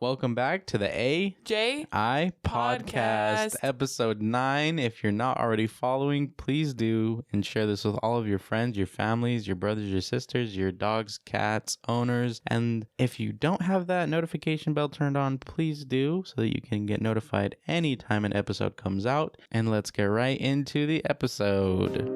Welcome back to the A.J.I podcast, episode 9. If you're not already following, please do and share this with all of your friends, your families, your brothers, your sisters, your dogs, cats, owners. And if you don't have that notification bell turned on, please do so that you can get notified anytime an episode comes out. And let's get right into the episode.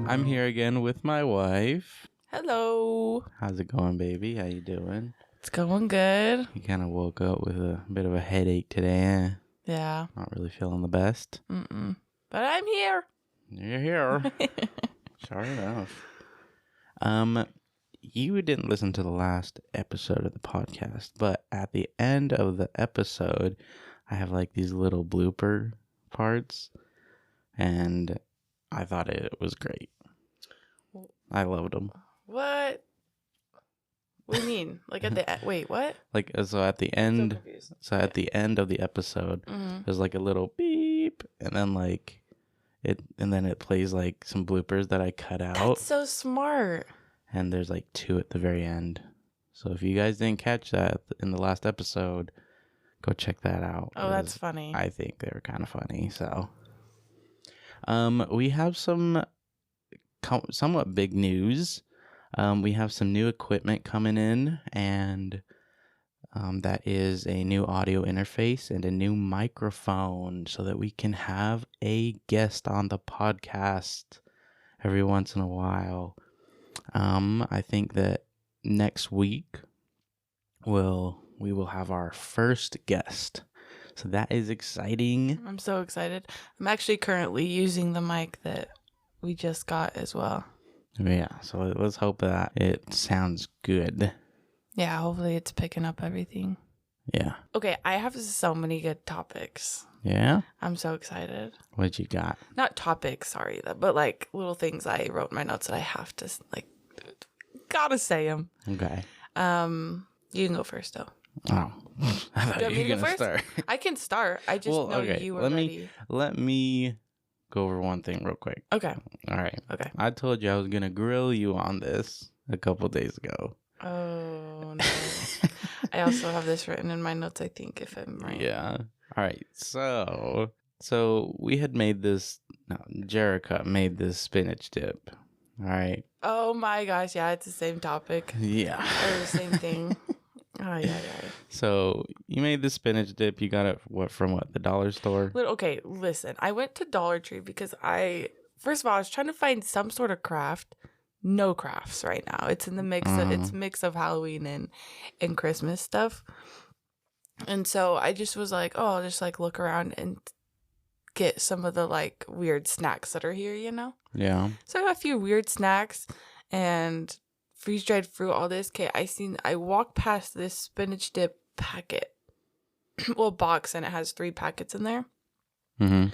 I'm here again with my wife. Hello. How's it going, baby? How you doing? It's going good. You kind of woke up with a bit of a headache today, eh? Yeah. Not really feeling the best. But I'm here. You're here. Sure enough. You didn't listen to the last episode of the podcast, but at the end of the episode, I have like these little blooper parts, and I thought it was great. I loved them. What? What do you mean? Like at the wait, what? Like so at the end. So At the end of the episode, there's like a little beep, and then like it plays like some bloopers that I cut out. That's so smart. And there's like 2 at the very end. So if you guys didn't catch that in the last episode, go check that out. Oh, that's funny. I think they were kind of funny. So, we have some somewhat big news. We have some new equipment coming in, and that is a new audio interface and a new microphone so that we can have a guest on the podcast every once in a while. I think that next week we will have our first guest. So that is exciting. I'm so excited. I'm actually currently using the mic that we just got as well. Yeah, so let's hope that it sounds good. Yeah, hopefully it's picking up everything. Yeah. Okay, I have so many good topics. Yeah? I'm so excited. What you got? Not topics, sorry, but like little things I wrote in my notes that I have to like gotta say them. Okay. You can go first though. Oh, I thought you were going to start. I can start. I just know you were ready. Let me go over one thing real quick. Okay. All right. Okay. I told you I was going to grill you on this a couple days ago. Oh, no. I also have this written in my notes, I think, if I'm right. Yeah. All right. So we had made this, Jerica made this spinach dip. All right. Oh my gosh. Yeah, it's the same topic. Yeah. Or the same thing. Oh, yeah. So you made the spinach dip. You got it from the dollar store? Okay, listen. I went to Dollar Tree because first of all, I was trying to find some sort of craft. No crafts right now. It's in the mix. It's a mix of Halloween and Christmas stuff. And so I just was like, oh, I'll just like look around and get some of the like weird snacks that are here, you know? Yeah. So I got a few weird snacks and freeze-dried fruit, all this. Okay, I walked past this spinach dip packet. Well, box, and it has 3 packets in there. Mm-hmm.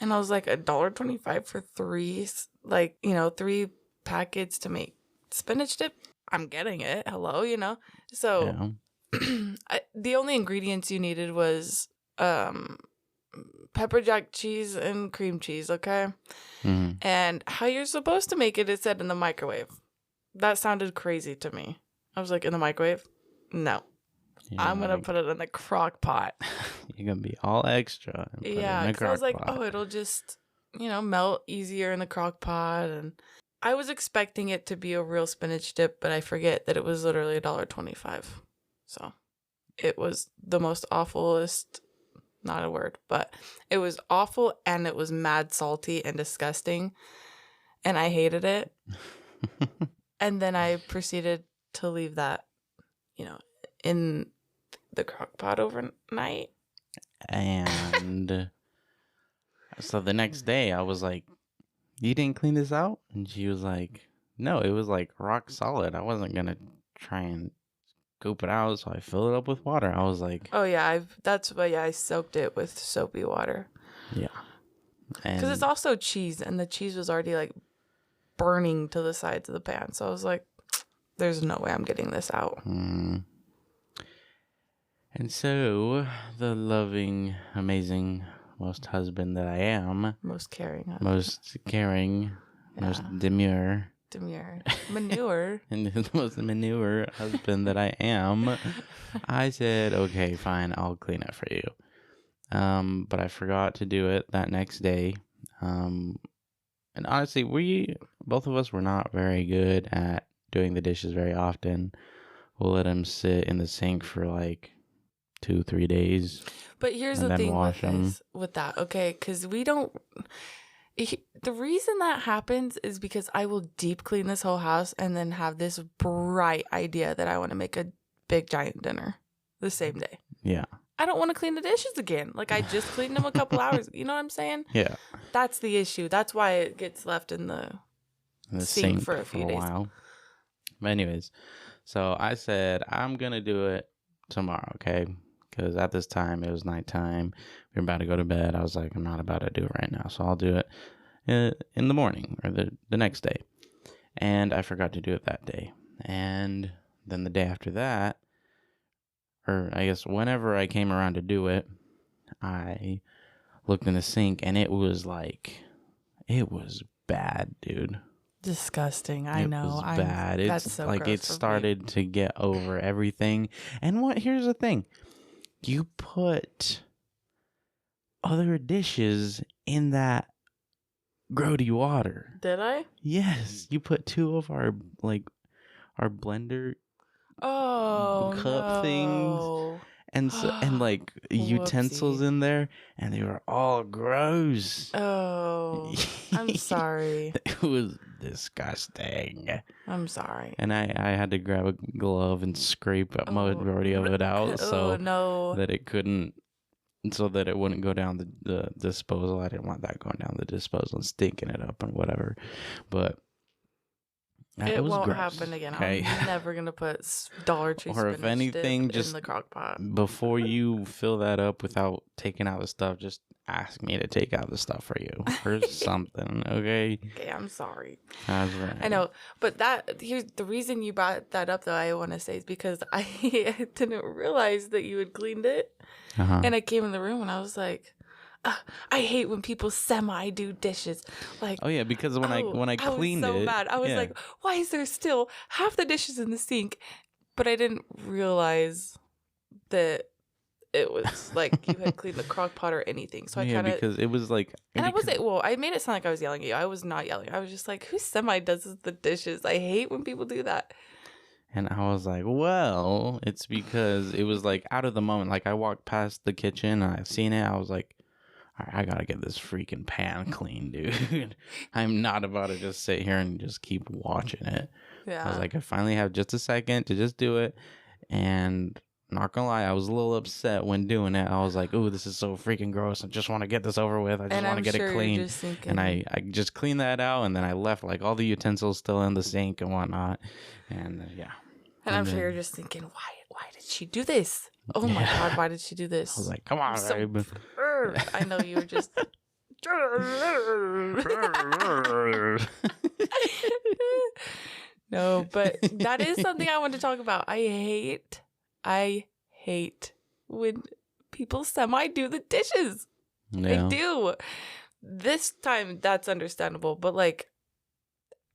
And I was like, $1.25 for 3, like, 3 packets to make spinach dip. I'm getting it. Hello, So the only ingredients you needed was pepper jack cheese and cream cheese, okay? Mm-hmm. And how you're supposed to make it is said in the microwave. That sounded crazy to me. I was like, in the microwave? No. Yeah, I'm going to put it in the crock pot. You're going to be all extra. Yeah, because I was like, oh, it'll just, melt easier in the crock pot. And I was expecting it to be a real spinach dip, but I forget that it was literally $1.25. So it was the most awfulest, not a word, but it was awful, and it was mad salty and disgusting. And I hated it. And then I proceeded to leave that, in the crock pot overnight. And so the next day I was like, you didn't clean this out? And she was like, no, it was like rock solid. I wasn't going to try and scoop it out. So I filled it up with water. I was like, oh yeah, that's why I soaked it with soapy water. Yeah. Because it's also cheese, and the cheese was already like burning to the sides of the pan. So I was like, there's no way I'm getting this out. And so the loving, amazing most husband that I am, Most caring. most caring, most demure, manure, and the most manure husband that I am, I said, okay, fine, I'll clean it for you. But I forgot to do it that next day. And honestly, both of us were not very good at doing the dishes very often. We'll let them sit in the sink for like 2-3 days. But here's the thing with that, okay? Because we don't. The reason that happens is because I will deep clean this whole house and then have this bright idea that I want to make a big giant dinner the same day. Yeah. I don't want to clean the dishes again. Like, I just cleaned them a couple hours. You know what I'm saying? Yeah. That's the issue. That's why it gets left in the sink for a few days. While. But anyways, so I said, I'm going to do it tomorrow, okay? Because at this time, it was nighttime. We were about to go to bed. I was like, I'm not about to do it right now. So I'll do it in the morning or the next day. And I forgot to do it that day. And then the day after that, or I guess whenever I came around to do it, I looked in the sink and it was bad, dude. Disgusting. I know. It was bad. That's so like gross it started to get over everything. And here's the thing. You put other dishes in that grody water. Did I? Yes. You put 2 of our blender cup things and like utensils in there, and they were all gross. Oh, I'm sorry. It was disgusting. I'm sorry. And I had to grab a glove and scrape a majority of it out that it couldn't, so that it wouldn't go down the disposal. I didn't want that going down the disposal and stinking it up and whatever. But it won't happen again. Okay? I'm never gonna put Dollar Tree or if anything, just in the crock pot. Before you fill that up without taking out the stuff, just ask me to take out the stuff for you or something. Okay. Okay, I'm sorry. That's right. I know, but here's the reason you brought that up, though. I want to say is because I didn't realize that you had cleaned it, and I came in the room and I was like, I hate when people semi-do dishes. Like, oh yeah, because when I cleaned it, I was so mad. I was like, why is there still half the dishes in the sink? But I didn't realize that it was like you had cleaned the crock pot or anything. So I kind of, because it was like, and I wasn't. Well, I made it sound like I was yelling at you. I was not yelling. I was just like, who does the dishes? I hate when people do that. And I was like, well, it's because it was like out of the moment. Like I walked past the kitchen and I seen it. I was like, all right, I gotta get this freaking pan clean, dude. I'm not about to just sit here and just keep watching it. Yeah. I was like, I finally have just a second to just do it. And not gonna lie, I was a little upset when doing it. I was like, "Ooh, this is so freaking gross. I just want to get this over with. I just want to get it clean." And I just cleaned that out, and then I left like all the utensils still in the sink and whatnot. And yeah. And I'm sure you're just thinking, why did she do this? Oh my God, why did she do this? I was like, come on, babe. I know you were just. No, but that is something I want to talk about. I hate when people semi-do the dishes. Yeah. I do. This time, that's understandable. But like,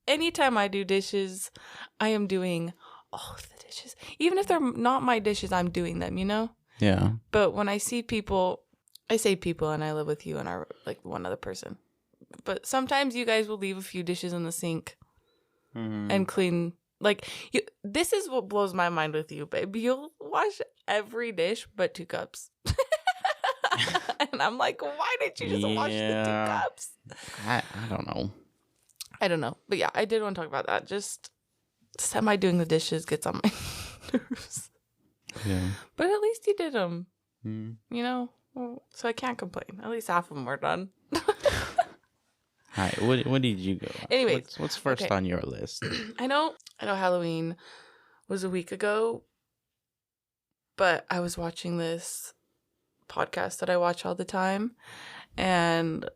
anytime I do dishes, I am doing all of the dishes. Even if they're not my dishes, I'm doing them, you know? Yeah. But when I see people, I say people and I live with you and I like one other person. But sometimes you guys will leave a few dishes in the sink and clean. Like, this is what blows my mind with you, babe. You'll wash every dish but 2 cups. And I'm like, why did you just wash the 2 cups? I don't know. I don't know. But yeah, I did want to talk about that. Just semi-doing the dishes gets on my nerves. Yeah. But at least you did them. You know? So I can't complain. At least half of them are done. All right, what did you go? Anyway, what's first on your list? I know Halloween was a week ago, but I was watching this podcast that I watch all the time, and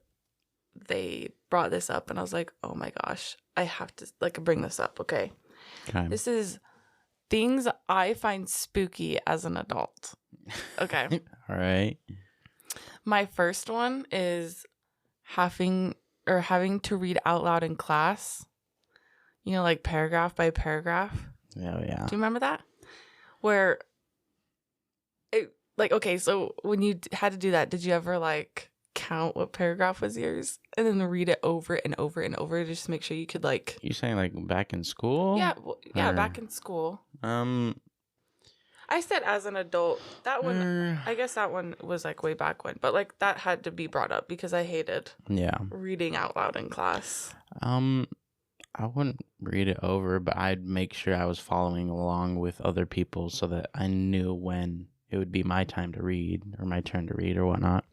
they brought this up, and I was like, oh my gosh, I have to bring this up, okay? This is things I find spooky as an adult. Okay. All right. My first one is having to read out loud in class. You know, like paragraph by paragraph. Oh, yeah. Do you remember that? Where it, like, okay, so when you had to do that, did you ever like count what paragraph was yours and then read it over and over and over just to make sure you could like? You saying like back in school? Yeah, yeah, Or, back in school. Um, I said as an adult. That one, I guess that one was like way back when, but like that had to be brought up because I hated yeah. reading out loud in class. I wouldn't read it over, but I'd make sure I was following along with other people so that I knew when it would be my time to read or my turn to read or whatnot.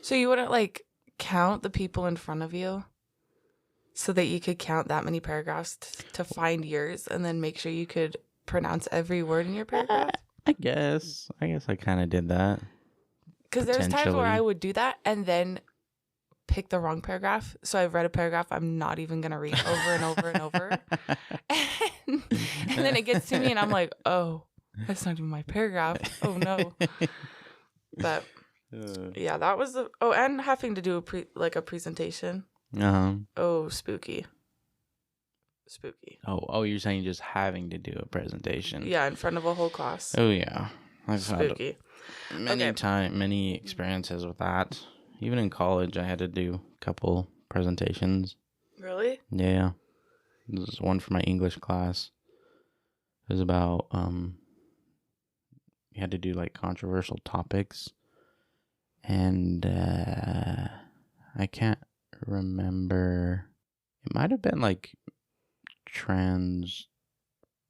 So you wouldn't like count the people in front of you so that you could count that many paragraphs to find yours and then make sure you could pronounce every word in your paragraph? I guess I kind of did that. Because there's times where Potentially. I would do that and then pick the wrong paragraph. So I've read a paragraph I'm not even going to read over and over and over. And then it gets to me and I'm like, oh, that's not even my paragraph. Oh, no. But yeah, that was the... Oh, and having to do a presentation. Uh-huh. Oh, spooky. Spooky. Oh, you're saying just having to do a presentation? Yeah, in front of a whole class. Oh, yeah. I've Spooky. had many experiences with that. Even in college, I had to do a couple presentations. Really? Yeah. This was one for my English class. It was about, you had to do like controversial topics. And I can't remember. It might have been like trans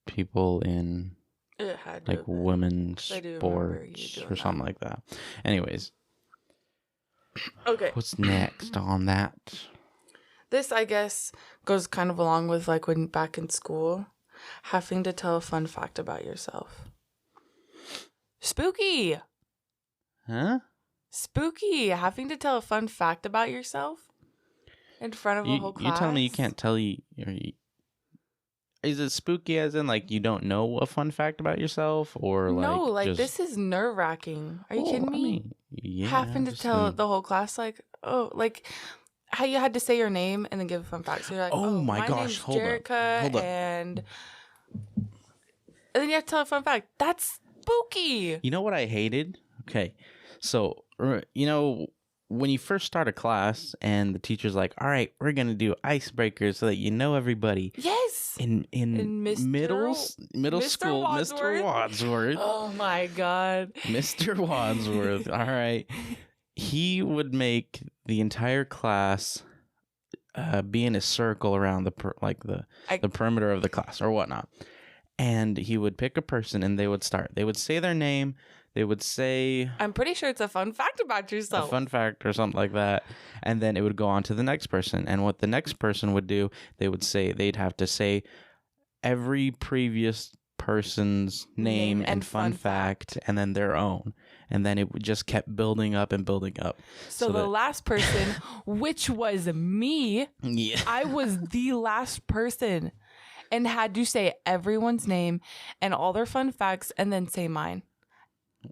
people in It had to like have been. women's I do remember you sports doing or something like that. Anyways. Okay. What's next on that? This, I guess, goes kind of along with like when back in school, having to tell a fun fact about yourself. Spooky. Huh? Spooky. Having to tell a fun fact about yourself in front of a whole class. You telling me you can't tell is it spooky as in like you don't know a fun fact about yourself or like no, like just... this is nerve-wracking. Are you kidding me? I mean, yeah, having to tell the whole class like, oh, like how you had to say your name and then give a fun fact. So you're like, oh my gosh, name's hold Jerica, up. And then you have to tell a fun fact. That's spooky. You know what I hated? Okay, so you know when you first start a class and the teacher's like, all right, we're gonna do icebreakers so that you know everybody. Yes. In middle Mr. school, Wadsworth? Mr. Wadsworth. Oh my God. Mr. Wadsworth. All right. He would make the entire class be in a circle around the perimeter of the class or whatnot. And he would pick a person and they would start. They would say their name. They would say... I'm pretty sure it's a fun fact about yourself. A fun fact or something like that. And then it would go on to the next person. And what the next person would do, they'd have to say every previous person's name and fun fact and then their own. And then it just kept building up and building up. So the last person, which was me, yeah. I was the last person and had to say everyone's name and all their fun facts and then say mine.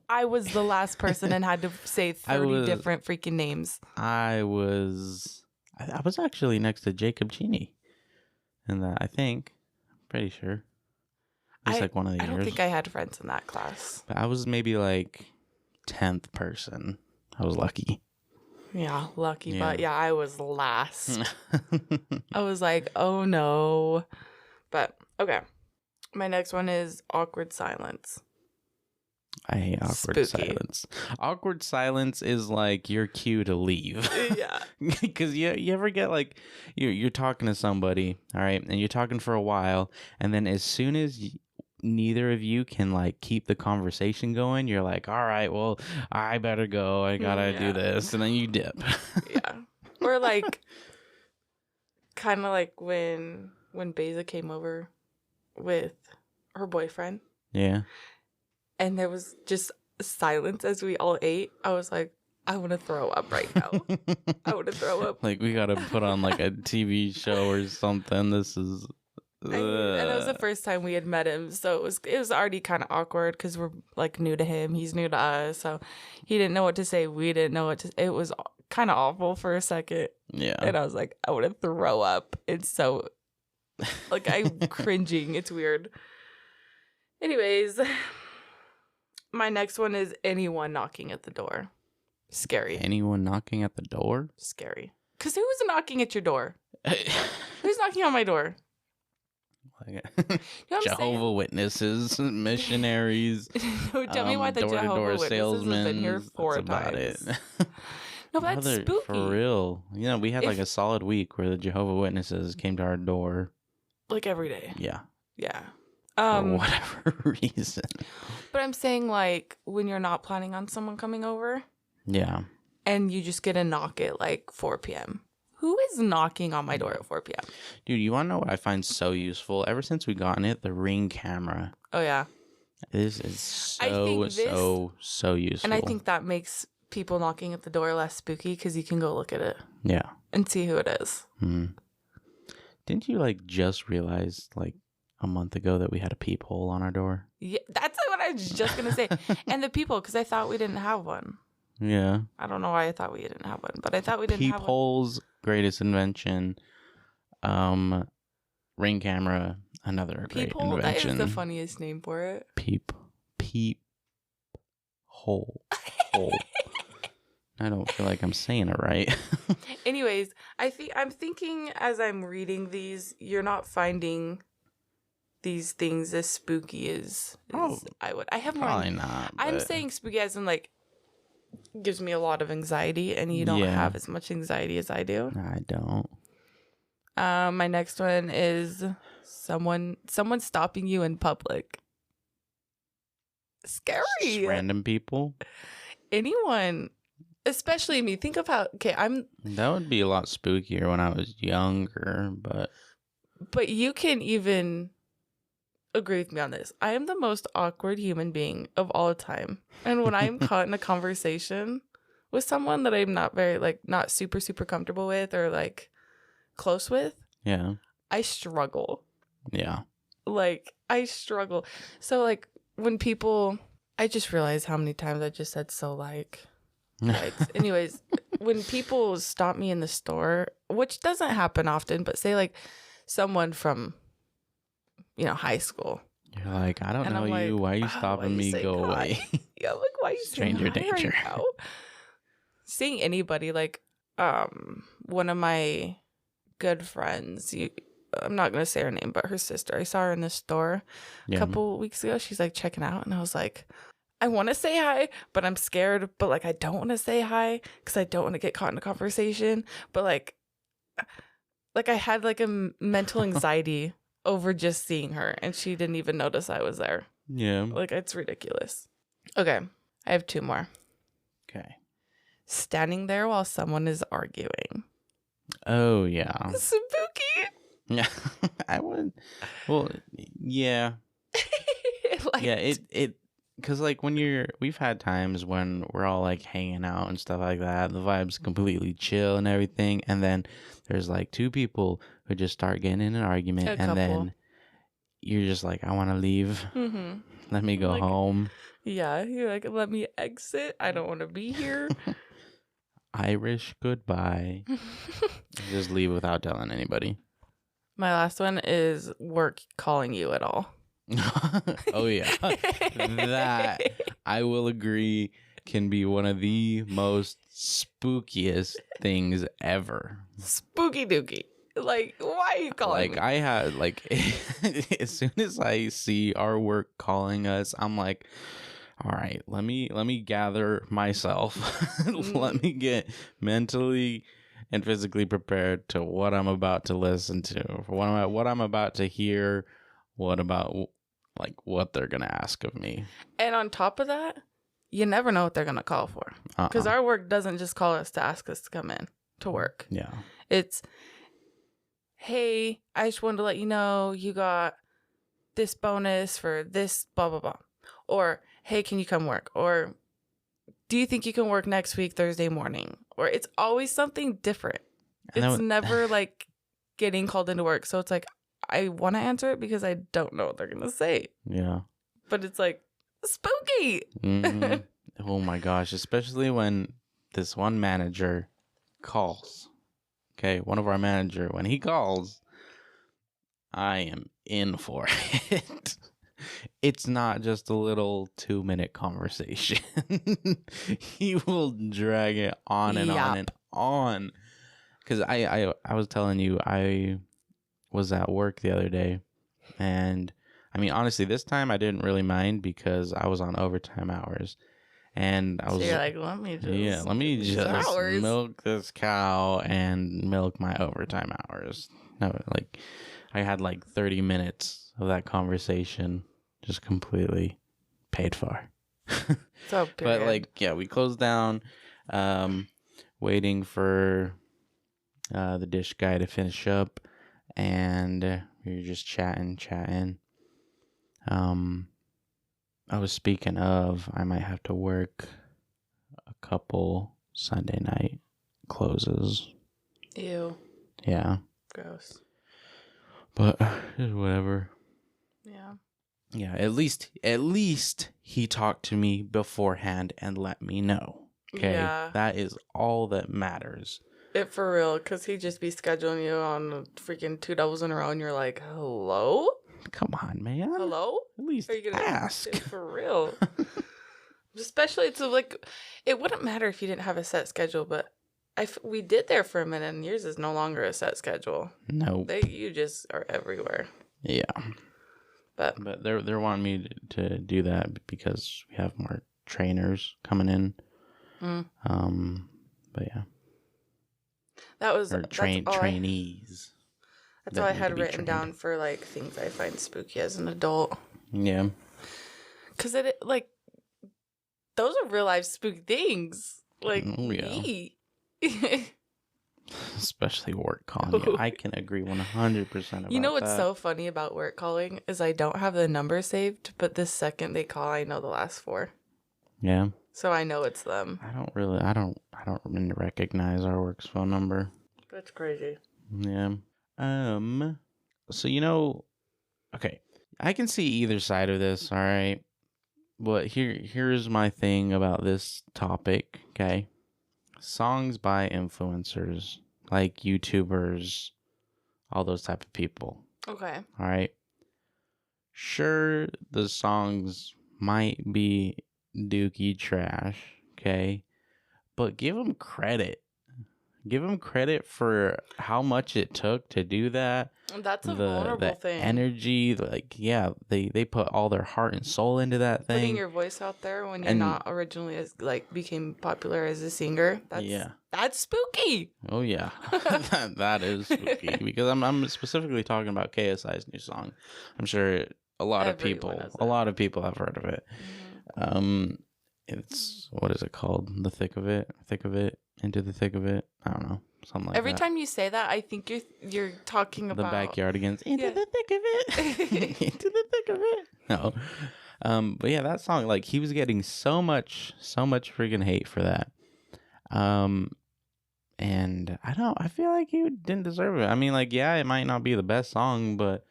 I was the last person and had to say 30 different freaking names. I was actually next to Jacob Cheney. And that, I think. I'm pretty sure. It's like one of the years. I don't think I had friends in that class. But I was maybe like 10th person. I was lucky. Yeah, lucky. Yeah. But yeah, I was last. I was like, oh no. But okay. My next one is awkward silence. I hate awkward silence. Awkward silence is like your cue to leave. Yeah. Because you ever get like, you're talking to somebody, all right, and you're talking for a while, and then as soon as neither of you can like keep the conversation going, you're like, all right, well, I better go. I gotta do this. And then you dip. Yeah. Or like, kind of like when Beza came over with her boyfriend. Yeah. And there was just silence as we all ate. I was like, I want to throw up right now. I want to throw up. Like, we got to put on like a TV show or something. This And it was the first time we had met him, so it was already kind of awkward because we're like new to him, he's new to us, so he didn't know what to say, we didn't know what to. It was kind of awful for a second. Yeah. And I was like, I want to throw up. It's so like I'm cringing. It's weird. Anyways, my next one is anyone knocking at the door. Scary. Anyone knocking at the door? Scary. Because who was knocking at your door? Who's knocking on my door? Like, You know Jehovah Witnesses, missionaries. No, tell me why the Jehovah Witnesses have been here 4 That's about times. it. No, but that's spooky. For real. You know, we had like a solid week where the Jehovah Witnesses came to our door. Like every day. Yeah. Yeah. For whatever reason. But I'm saying like when you're not planning on someone coming over. Yeah. And you just get a knock at like 4 p.m. Who is knocking on my door at 4 p.m.? Dude, you want to know what I find so useful? Ever since we gotten it, the Ring camera. Oh, yeah. This is so useful. And I think that makes people knocking at the door less spooky because you can go look at it. Yeah. And see who it is. Mm-hmm. Didn't you like just realize like a month ago that we had a peephole on our door? Yeah, that's what I was just going to say. And the people, because I thought we didn't have one. Yeah. I don't know why I thought we didn't have one, but I thought we didn't have one. Peephole's greatest invention. Ring camera, another great invention. That is the funniest name for it. Peep hole. Hole. I don't feel like I'm saying it right. Anyways, I'm thinking as I'm reading these, you're not finding these things as spooky as I would. I have more. Probably not. I'm saying spooky as in like gives me a lot of anxiety, and you don't have as much anxiety as I do. I don't. My next one is someone stopping you in public. Scary. Just random people. Anyone, especially me. Think of how That would be a lot spookier when I was younger, but you can even agree with me on this. I am the most awkward human being of all time. And when I'm caught in a conversation with someone that I'm not very not super, super comfortable with or like close with, I struggle. Yeah. Like I struggle. So like when people, I just realized how many times I just said so like. Anyways, when people stop me in the store, which doesn't happen often, but say like someone from high school. You're like, I don't know you. Why are you stopping me? Go away. Yeah, like why are you stranger danger? Right now? Seeing anybody like one of my good friends, I'm not gonna say her name, but her sister. I saw her in the store a couple weeks ago. She's like checking out, and I was like, I want to say hi, but I'm scared. But like, I don't want to say hi because I don't want to get caught in a conversation. But like I had like a mental anxiety over just seeing her, and she didn't even notice I was there. Yeah. Like, it's ridiculous. Okay, I have 2 more. Okay. Standing there while someone is arguing. Oh, yeah. Spooky. Yeah. I would. Well, yeah. Because like we've had times when we're all like hanging out and stuff like that. The vibe's completely chill and everything. And then there's like 2 people who just start getting in an argument. And then you're just like, I want to leave. Mm-hmm. Let me go home. Yeah. You're like, let me exit. I don't want to be here. Irish goodbye. Just leave without telling anybody. My last one is work calling you at all. Oh yeah, that I will agree can be one of the most spookiest things ever. Spooky dookie. Like, why are you calling me? I had as soon as I see our work calling us, I'm like, all right, let me gather myself. Let me get mentally and physically prepared to what I'm about to listen to, what I'm about to hear, what they're gonna ask of me. And on top of that, you never know what they're gonna call for, because our work doesn't just call us to ask us to come in to work. Yeah, it's, hey, I just wanted to let you know you got this bonus for this blah blah blah, or hey, can you come work, or do you think you can work next week Thursday morning, or it's always something different. It's never like getting called into work. So it's like, I want to answer it because I don't know what they're gonna say. Yeah. But it's like spooky. Mm-hmm. Oh my gosh, especially when this one manager calls. Okay, one of our manager, when he calls, I am in for it. It's not just a little 2-minute conversation. He will drag it on and on and on. Because I was telling you, I was at work the other day, and I mean, honestly, this time I didn't really mind because I was on overtime hours. And I was, so you're like, let me just milk this cow and milk my overtime hours. No, like I had like 30 minutes of that conversation just completely paid for. So, but like, yeah, we closed down, waiting for the dish guy to finish up, and we were just chatting. I was speaking of, I might have to work a couple Sunday night closes. Ew. Yeah. Gross. But just whatever. Yeah. Yeah, at least he talked to me beforehand and let me know. Okay? Yeah. That is all that matters. It for real, because he'd just be scheduling you on freaking 2 doubles in a row, and you're like, hello? Come on, man. Hello? At least Are you gonna ask. For real. Especially, it's like, it wouldn't matter if you didn't have a set schedule, but we did there for a minute, and yours is no longer a set schedule. Nope. You just are everywhere. Yeah. But they're wanting me to do that because we have more trainers coming in. But yeah. That was trainees. That's all I had written down for like things I find spooky as an adult. Yeah. Cause it like those are real life spooky things. Like me. Especially work calling. Yeah, I can agree 100% about You know what's that. so funny about work calling is I don't have the number saved, but the second they call, I know the last 4. Yeah. So I know it's them. I don't really recognize our work's phone number. That's crazy. Yeah. So okay, I can see either side of this, all right? But here's my thing about this topic, okay? Songs by influencers, like YouTubers, all those type of people. Okay. All right. Sure, the songs might be dookie trash, okay? But give them credit. Give them credit for how much it took to do that. That's a vulnerable thing. Energy, like, yeah, they put all their heart and soul into that thing. Putting your voice out there when you're not originally became popular as a singer. That's spooky. Oh yeah, that is spooky because I'm specifically talking about KSI's new song. I'm sure a lot of people have heard of it. Mm-hmm. It's, what is it called? The thick of it, into the thick of it. I don't know, something like Every that. time you say that, I think you're talking about the Backyardigans. Into the thick of it, into the thick of it. No, but yeah, that song, like, he was getting so much freaking hate for that. And I feel like he didn't deserve it. I mean, like, yeah, it might not be the best song, but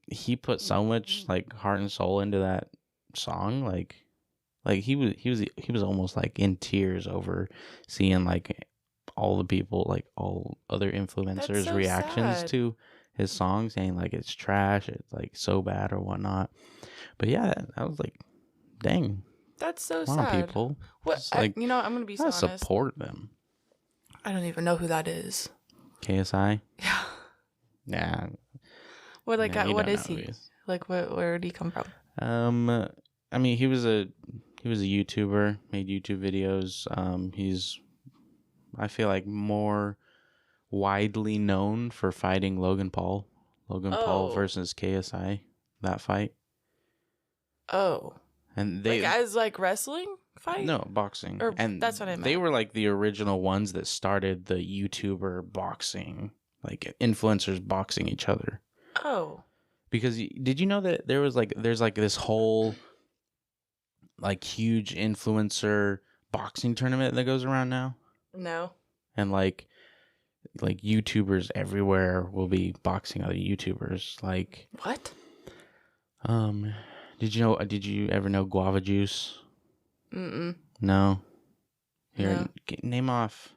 he put so much like heart and soul into that song, like he was almost like in tears over seeing like all the people, like all other influencers' reactions to his song, saying like it's trash, it's like so bad or whatnot. But yeah, I was like, dang, that's so sad. Sad. People, what? I'm gonna be so honest. Support them. I don't even know who that is. KSI. Yeah. Yeah. What what is he? Like where did he come from? I mean, he was a YouTuber, made YouTube videos. He's, I feel like, more widely known for fighting Logan Paul. Paul versus KSI, that fight. Oh. And they as wrestling fight? No, boxing. And that's what I meant. They were like the original ones that started the YouTuber boxing, like influencers boxing each other. Oh. Because did you know that there's like this whole like huge influencer boxing tournament that goes around now? No. And like like YouTubers everywhere will be boxing other YouTubers. Like What? did you ever know Guava Juice? Mm-mm. No. Here, No. name off,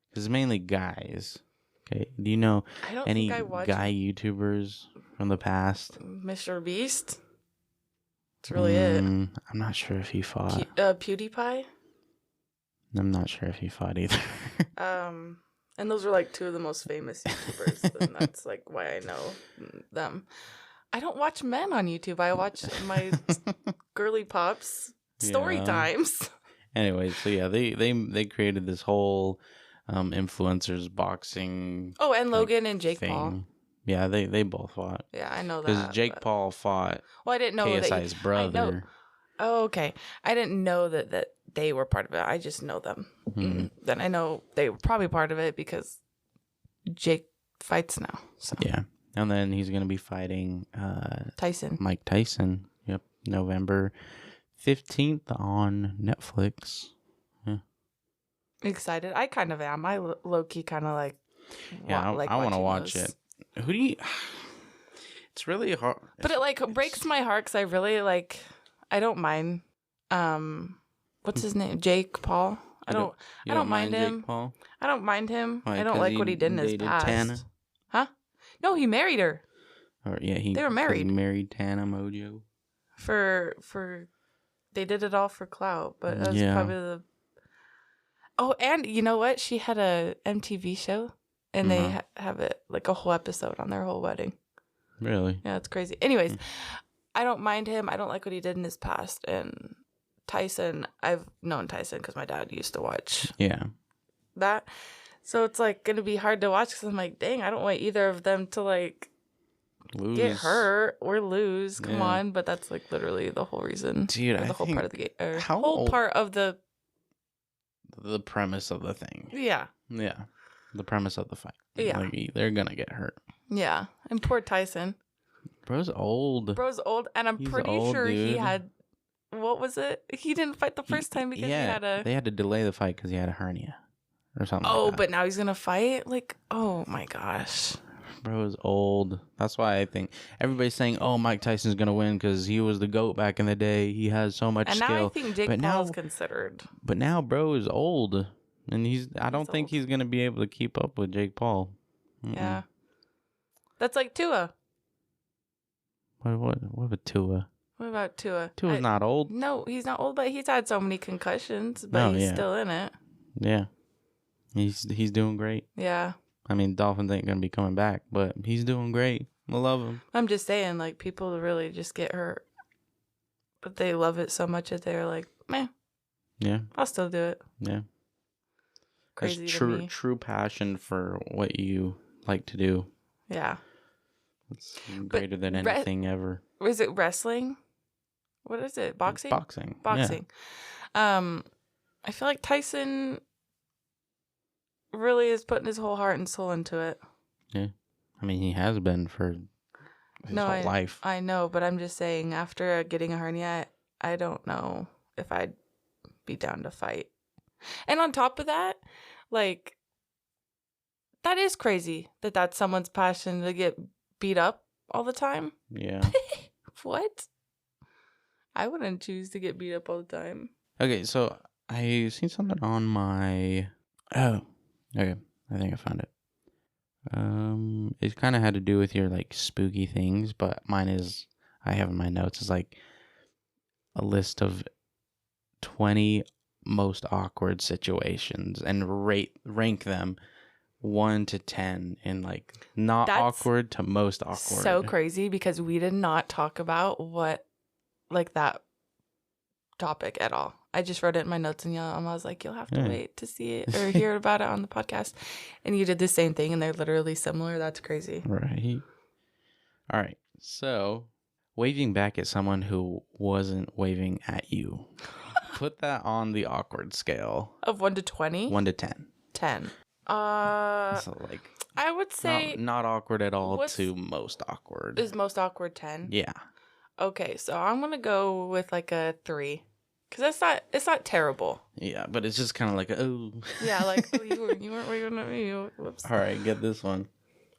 because it's mainly guys. Okay, do you know I don't any think I watch guy YouTubers from the past? Mr. Beast. That's really it. I'm not sure if he fought. PewDiePie. I'm not sure if he fought either. And those are like two of the most famous YouTubers, and that's like why I know them. I don't watch men on YouTube. I watch my girly pops story Yeah. times. Anyways, so yeah, they created this whole influencers boxing. Oh, and Logan and Jake thing. Paul. Yeah, they both fought. Yeah, I know that. Because Jake Paul fought Well, I didn't know KSI's brother. Oh, okay. I didn't know that they were part of it. I just know them. Mm-hmm. Then I know they were probably part of it because Jake fights now. So Yeah. And then he's going to be fighting Tyson. Mike Tyson. Yep. November 15th on Netflix. Yeah. Excited. I kind of am. I low-key kind of like... Yeah, I want to watch it. Who do you... It's really hard. But it breaks my heart because I really like... I don't mind... what's his name? Jake Paul? I don't mind him. Jake Paul? I don't mind him. Why, I don't like what he did in his past. Tana? Huh? No, he married her. Or yeah, they were married. He married Tana Mojo. For they did it all for clout, but that was probably the... Oh, and you know what? She had a MTV show, and they have it like a whole episode on their whole wedding. Really? Yeah, it's crazy. Anyways, I don't mind him. I don't like what he did in his past. And Tyson, I've known Tyson because my dad used to watch that. So it's like going to be hard to watch because I'm like, dang, I don't want either of them to like lose. Get hurt or lose. Come on. But that's like literally the whole reason. Dude, the whole part of the game. Or whole part of the premise of the thing. Yeah. Yeah. The premise of the fight. Yeah. Like, they're going to get hurt. Yeah. And poor Tyson. Bro's old. And I'm pretty sure dude. he had... What was it? He didn't fight the first time because he had a... They had to delay the fight because he had a hernia or something. Oh, like that. but now he's going to fight? Like, oh my gosh. Bro is old. That's why I think everybody's saying, "Oh, Mike Tyson's gonna win because he was the GOAT back in the day. He has so much skill." And now I think Jake Paul's considered. But now, bro is old, and I don't think he's gonna be able to keep up with Jake Paul. Yeah, that's like Tua. What about Tua? What about Tua? Tua's not old. No, he's not old, but he's had so many concussions, but he's still in it. Yeah, he's doing great. Yeah. I mean, Dolphins ain't going to be coming back, but he's doing great. I love him. I'm just saying, like, people really just get hurt. But they love it so much that they're like, meh. Yeah. I'll still do it. Yeah. Crazy That's to me. true passion for what you like to do. Yeah. It's greater than anything ever. Is it wrestling? What is it? Boxing? Boxing. Yeah. I feel like Tyson... really is putting his whole heart and soul into it. Yeah. I mean, he has been for his whole life. I know, but I'm just saying, after getting a hernia, I don't know if I'd be down to fight. And on top of that, like, that is crazy that that's someone's passion to get beat up all the time. Yeah. What? I wouldn't choose to get beat up all the time. Okay, so I seen something on my... Oh. Okay, I think I found it. It kind of had to do with your like spooky things, but mine is I have in my notes is like a list of 20 most awkward situations and rank them 1 to 10 in like not awkward to most awkward. So crazy because we did not talk about that topic at all. I just wrote it in my notes and I was like, you'll have to wait to see it or hear about it on the podcast. And you did the same thing and they're literally similar. That's crazy. Right. All right. So waving back at someone who wasn't waving at you. Put that on the awkward scale. Of 1 to 20? 1 to 10. 10. So like I would say not awkward at all to most awkward. Is most awkward 10? Yeah. Okay, so I'm going to go with like a 3. Because it's not terrible. Yeah, but it's just kind of like, oh. Yeah, like, oh, you weren't waving at me. Whoops. All right, get this one.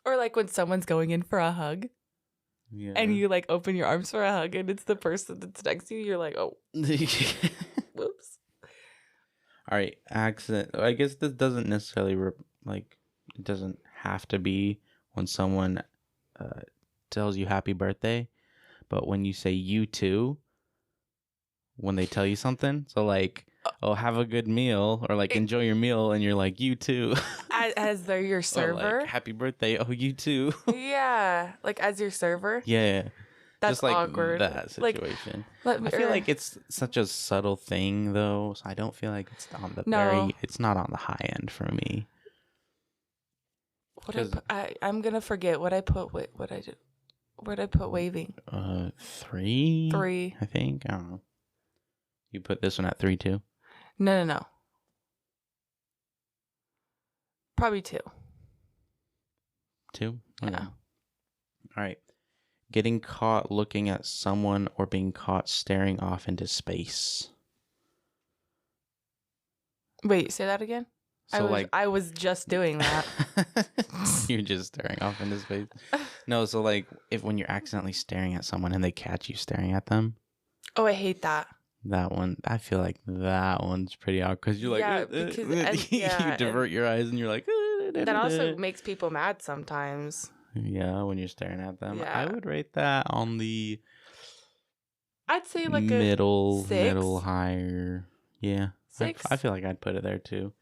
Or like when someone's going in for a hug. Yeah. And you like open your arms for a hug and it's the person that's next to you. You're like, oh, whoops. All right, accent. I guess this doesn't necessarily it doesn't have to be when someone tells you happy birthday, but when you say you too, when they tell you something, so like, oh, have a good meal, or like enjoy your meal, and you're like you too, as they're your server. Or like, happy birthday, oh you too. Yeah, like as your server. Yeah. That's just like awkward. that situation. Like, I feel like it's such a subtle thing, though. So I don't feel like it's on the it's not on the high end for me. I'm gonna forget what I put. What I do? Where'd I put waving? 3. 3. I think. I don't know. You put this one at 3 too. No. Probably 2. 2. Okay. Yeah. All right. Getting caught looking at someone or being caught staring off into space. Wait, say that again? So I was just doing that. You're just staring off into space. No, so like when you're accidentally staring at someone and they catch you staring at them. Oh, I hate that. That one, I feel like that one's pretty awkward because you're like, because you divert your eyes and you're like, that also makes people mad sometimes. Yeah, when you're staring at them. Yeah. I would rate that on the I'd say like middle, a 6. middle, higher. Yeah. 6. I feel like I'd put it there too.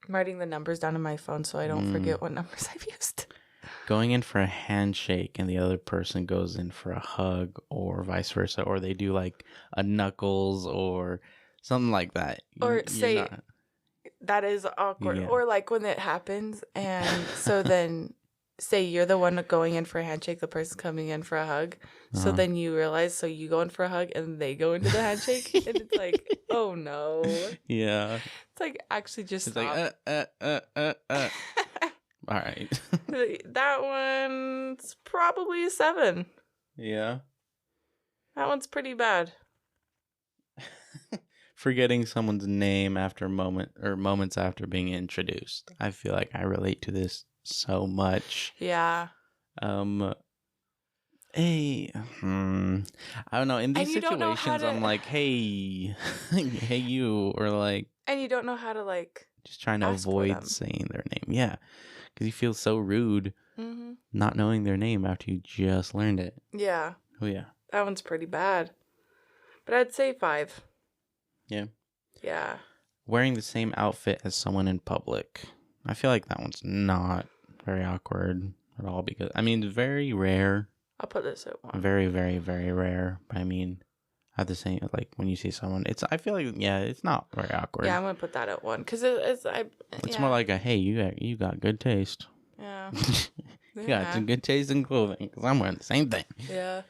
I'm writing the numbers down on my phone so I don't forget what numbers I've used. Going in for a handshake and the other person goes in for a hug or vice versa, or they do like a knuckles or something like that. Or say that is awkward. Yeah. Or like when it happens and so then say you're the one going in for a handshake, the person's coming in for a hug. So then you realize, so you go in for a hug and they go into the handshake and it's like, oh no. Yeah. It's like actually just it's stop. Like, all right. That one's probably a 7. Yeah. That one's pretty bad. Forgetting someone's name after moments after being introduced. I feel like I relate to this so much. Yeah. Hey, I don't know. In these situations, I'm like, hey, hey, you, or like, and you don't know how to like, just trying to avoid saying their name. Yeah, because you feel so rude not knowing their name after you just learned it. Yeah. Oh yeah. That one's pretty bad, but I'd say 5. Yeah. Yeah. Wearing the same outfit as someone in public. I feel like that one's not very awkward at all because I mean it's very rare. I'll put this at 1. Very, very, very rare. But I mean, at the same, like when you see someone, I feel like, yeah, it's not very awkward. Yeah, I'm gonna put that at 1 because it's more like a hey, you got good taste. Yeah. You got some good taste in clothing because I'm wearing the same thing. Yeah.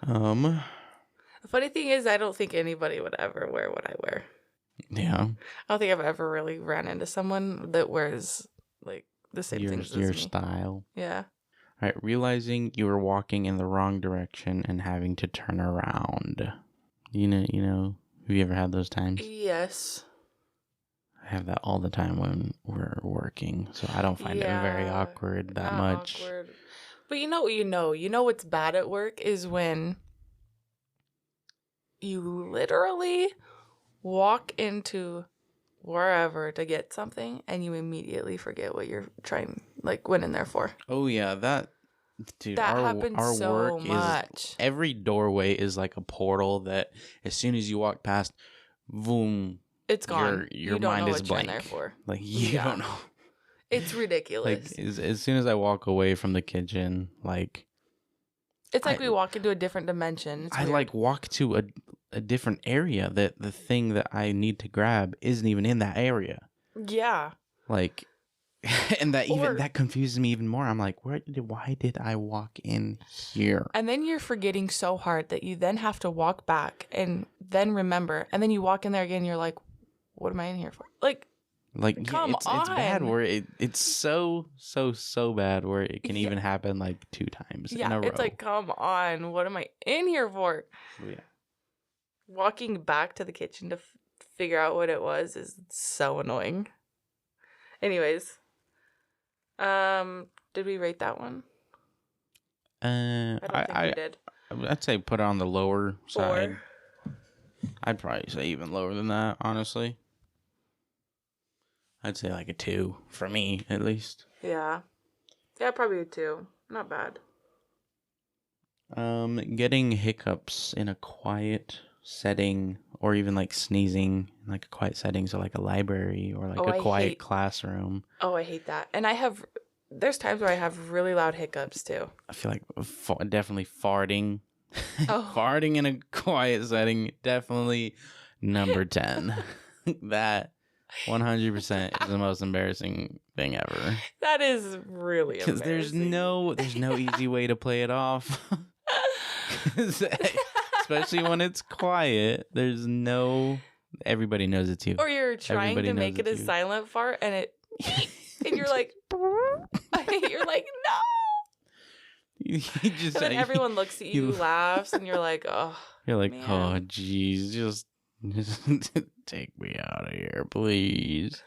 The funny thing is, I don't think anybody would ever wear what I wear. Yeah. I don't think I've ever really ran into someone that wears like the same things as me. Your style. Yeah. All right. Realizing you were walking in the wrong direction and having to turn around. You know, have you ever had those times? Yes. I have that all the time when we're working, so I don't find it very awkward that much. Awkward. But you know what's bad at work is when you literally walk into wherever to get something and you immediately forget what you're went in there for. Oh yeah, that happens our so work much. Every doorway is like a portal that as soon as you walk past, boom, it's gone. Your you don't mind know is what blank. You're in there for. Like you don't know. It's ridiculous. Like as soon as I walk away from the kitchen, like it's like we walk into a different dimension. I like walk to a different area that the thing that I need to grab isn't even in that area. Yeah. Like, and that confuses me even more. I'm like, why did I walk in here? And then you're forgetting so hard that you then have to walk back and then remember, and then you walk in there again. And you're like, what am I in here for? Like come on. It's bad where it's so bad where it can even happen like 2 times in a row. It's like, come on, what am I in here for? Yeah. Walking back to the kitchen to figure out what it was is so annoying. Anyways, did we rate that one? I don't think we did. I'd say put it on the lower 4. side. I'd probably say even lower than that, honestly. I'd say like a 2 for me, at least. Yeah, probably a 2. Not bad. Getting hiccups in a quiet setting, or even like sneezing in like a quiet setting, so like a library or like a quiet classroom. Oh, I hate that. And there's times where I have really loud hiccups too. I feel like definitely farting. Oh. Farting in a quiet setting, definitely number 10. That 100% is the most embarrassing thing ever. That is really embarrassing. Because there's no easy way to play it off. Especially when it's quiet, everybody knows it's you. Or you're trying to make it a silent fart and it and you're like you're like, no. And then everyone looks at you, laughs, and you're like, oh. You're like, man. Oh, jeez, just take me out of here, please.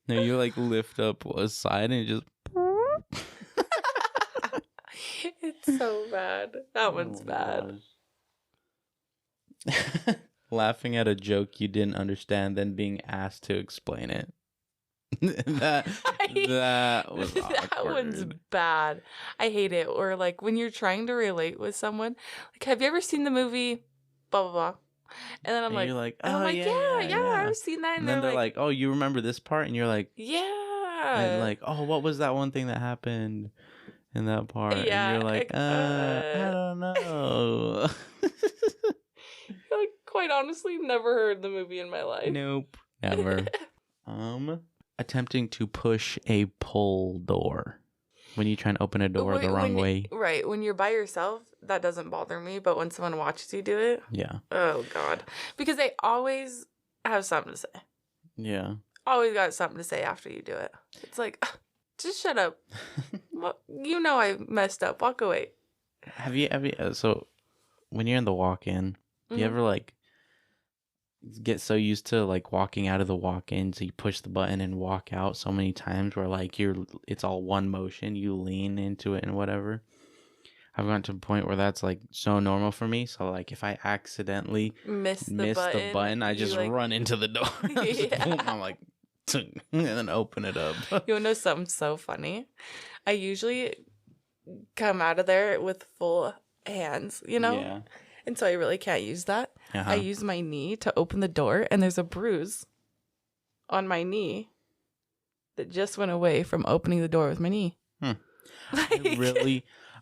No, you like lift up a side and just. It's so bad. That one's bad. Laughing at a joke you didn't understand, then being asked to explain it. that was awkward. That one's bad. I hate it. Or like when you're trying to relate with someone, like, have you ever seen the movie blah blah blah? And then I'm like, you're like, oh, yeah, I've seen that. And then they're like, oh, you remember this part? And you're like, yeah. And like, oh, what was that one thing that happened in that part? Yeah, and you're like, I don't know. Like, quite honestly, never heard the movie in my life. Nope, never. Attempting to push a pull door. When you try and open a door the wrong way. Right. When you're by yourself, that doesn't bother me. But when someone watches you do it. Yeah. Oh, God. Because they always have something to say. Yeah. Always got something to say after you do it. It's like, just shut up. Well, you know I messed up. Walk away. Have you so when you're in the walk-in, do you ever like get so used to like walking out of the walk-in, so you push the button and walk out so many times where like it's all one motion, you lean into it and whatever? I've gotten to a point where that's like so normal for me. So like if I accidentally miss the button, I just run into the door. I'm like, and then open it up. You wanna know something so funny? I usually come out of there with full hands, you know? Yeah. And so I really can't use that. Uh-huh. I use my knee to open the door, and there's a bruise on my knee that just went away from opening the door with my knee.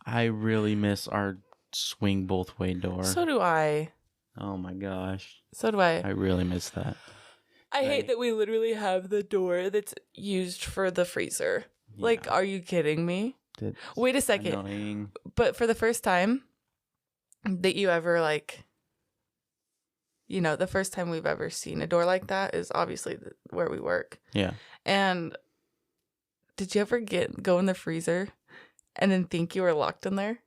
I really miss our swing both way door. So do I. Oh my gosh. So do I. I really miss that. I hate that we literally have the door that's used for the freezer. Yeah. Like, are you kidding me? That's Wait a second. Annoying. But for the first time that you ever like, you know, the first time we've ever seen a door like that is obviously where we work. Yeah. And did you ever go in the freezer and then think you were locked in there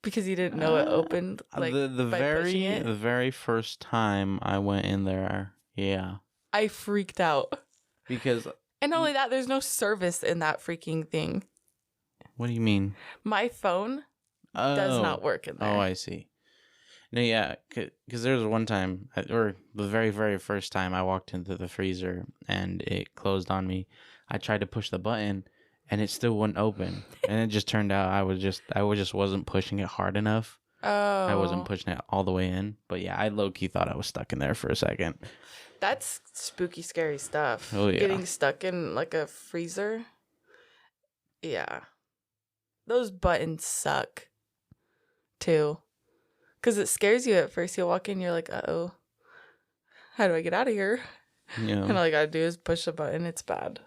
because you didn't know it opened? Like the very first time I went in there, yeah, I freaked out because and not only that, there's no service in that freaking thing. What do you mean? My phone does not work in there. Oh, I see. No, yeah, because there was one time, or the very, very first time I walked into the freezer and it closed on me. I tried to push the button and it still wouldn't open. And it just turned out I just wasn't pushing it hard enough. Oh. I wasn't pushing it all the way in. But yeah, I low-key thought I was stuck in there for a second. That's spooky, scary stuff. Oh, yeah. Getting stuck in like a freezer. Yeah. Those buttons suck too. Because it scares you at first. You walk in, you're like, uh-oh, how do I get out of here? Yeah. And all I gotta do is push a button. It's bad.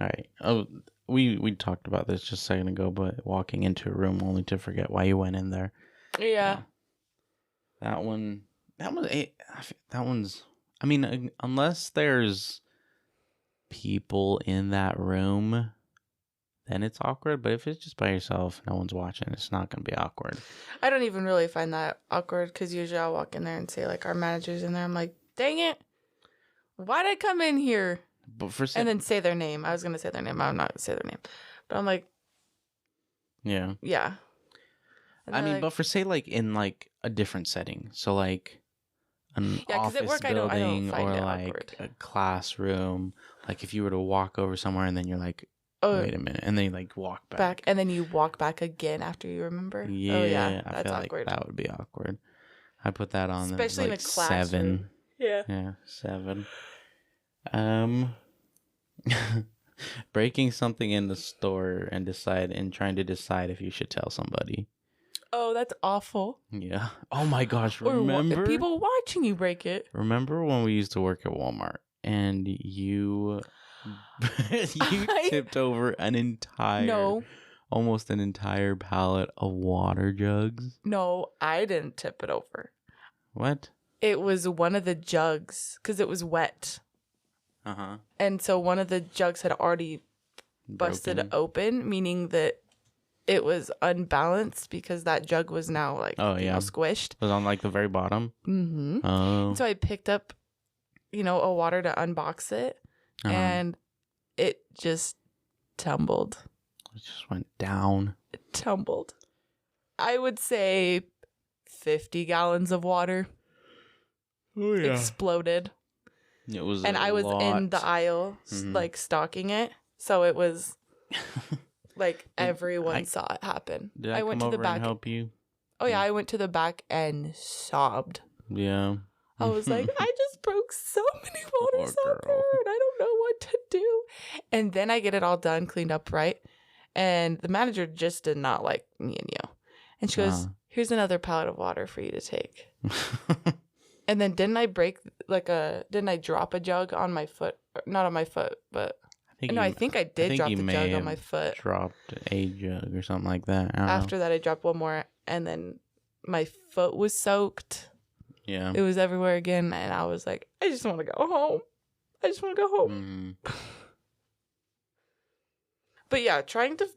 All right. Oh, we talked about this just a second ago, but walking into a room only to forget why you went in there. Yeah. That one's, I mean, unless there's people in that room, then it's awkward. But if it's just by yourself, no one's watching, it's not going to be awkward. I don't even really find that awkward because usually I'll walk in there and say, like, our manager's in there. I'm like, dang it. Why'd I come in here? But for and then say their name. I was going to say their name. I'm not going to say their name. But I'm like, yeah. Yeah. I mean, but for say like in like a different setting. So like an office at work, building I don't or find it like awkward. a classroom. Like if you were to walk over somewhere and then you're like, Oh, wait a minute. And then you like walk back. and then you walk back again after you remember. Yeah. Oh, yeah. I That's feel awkward. like that would be awkward. I put that on Especially like in a classroom. 7. Yeah. Yeah, 7. Breaking something in the store and trying to decide if you should tell somebody. Oh, that's awful. Yeah. Oh my gosh, Or remember people watching you break it. Remember when we used to work at Walmart and you tipped over almost an entire pallet of water jugs? No, I didn't tip it over. What? It was one of the jugs because it was wet. Uh-huh. And so one of the jugs had already busted open, meaning that it was unbalanced because that jug was now like squished. It was on like the very bottom. Mm-hmm. Oh. And so I picked up, a water to unbox it, and it just tumbled. It just went down. It tumbled. I would say 50 gallons of water. Oh yeah. Exploded. It was, and I was in the aisle, like stocking it, so it was like everyone saw it happen. Did I went come to the back and help you? Oh yeah, I went to the back and sobbed. Yeah. I was like, I just broke so many waters out there, and I don't know what to do. And then I get it all done, cleaned up right, and the manager just did not like me and you, and she goes, "Here's another pallet of water for you to take." And then didn't I drop a jug on my foot? Not on my foot, but I think I did drop the jug on my foot. Dropped a jug or something like that. After that, I dropped one more, and then my foot was soaked. Yeah. It was everywhere again, and I was like, I just want to go home. I just want to go home. Mm-hmm. But yeah, trying to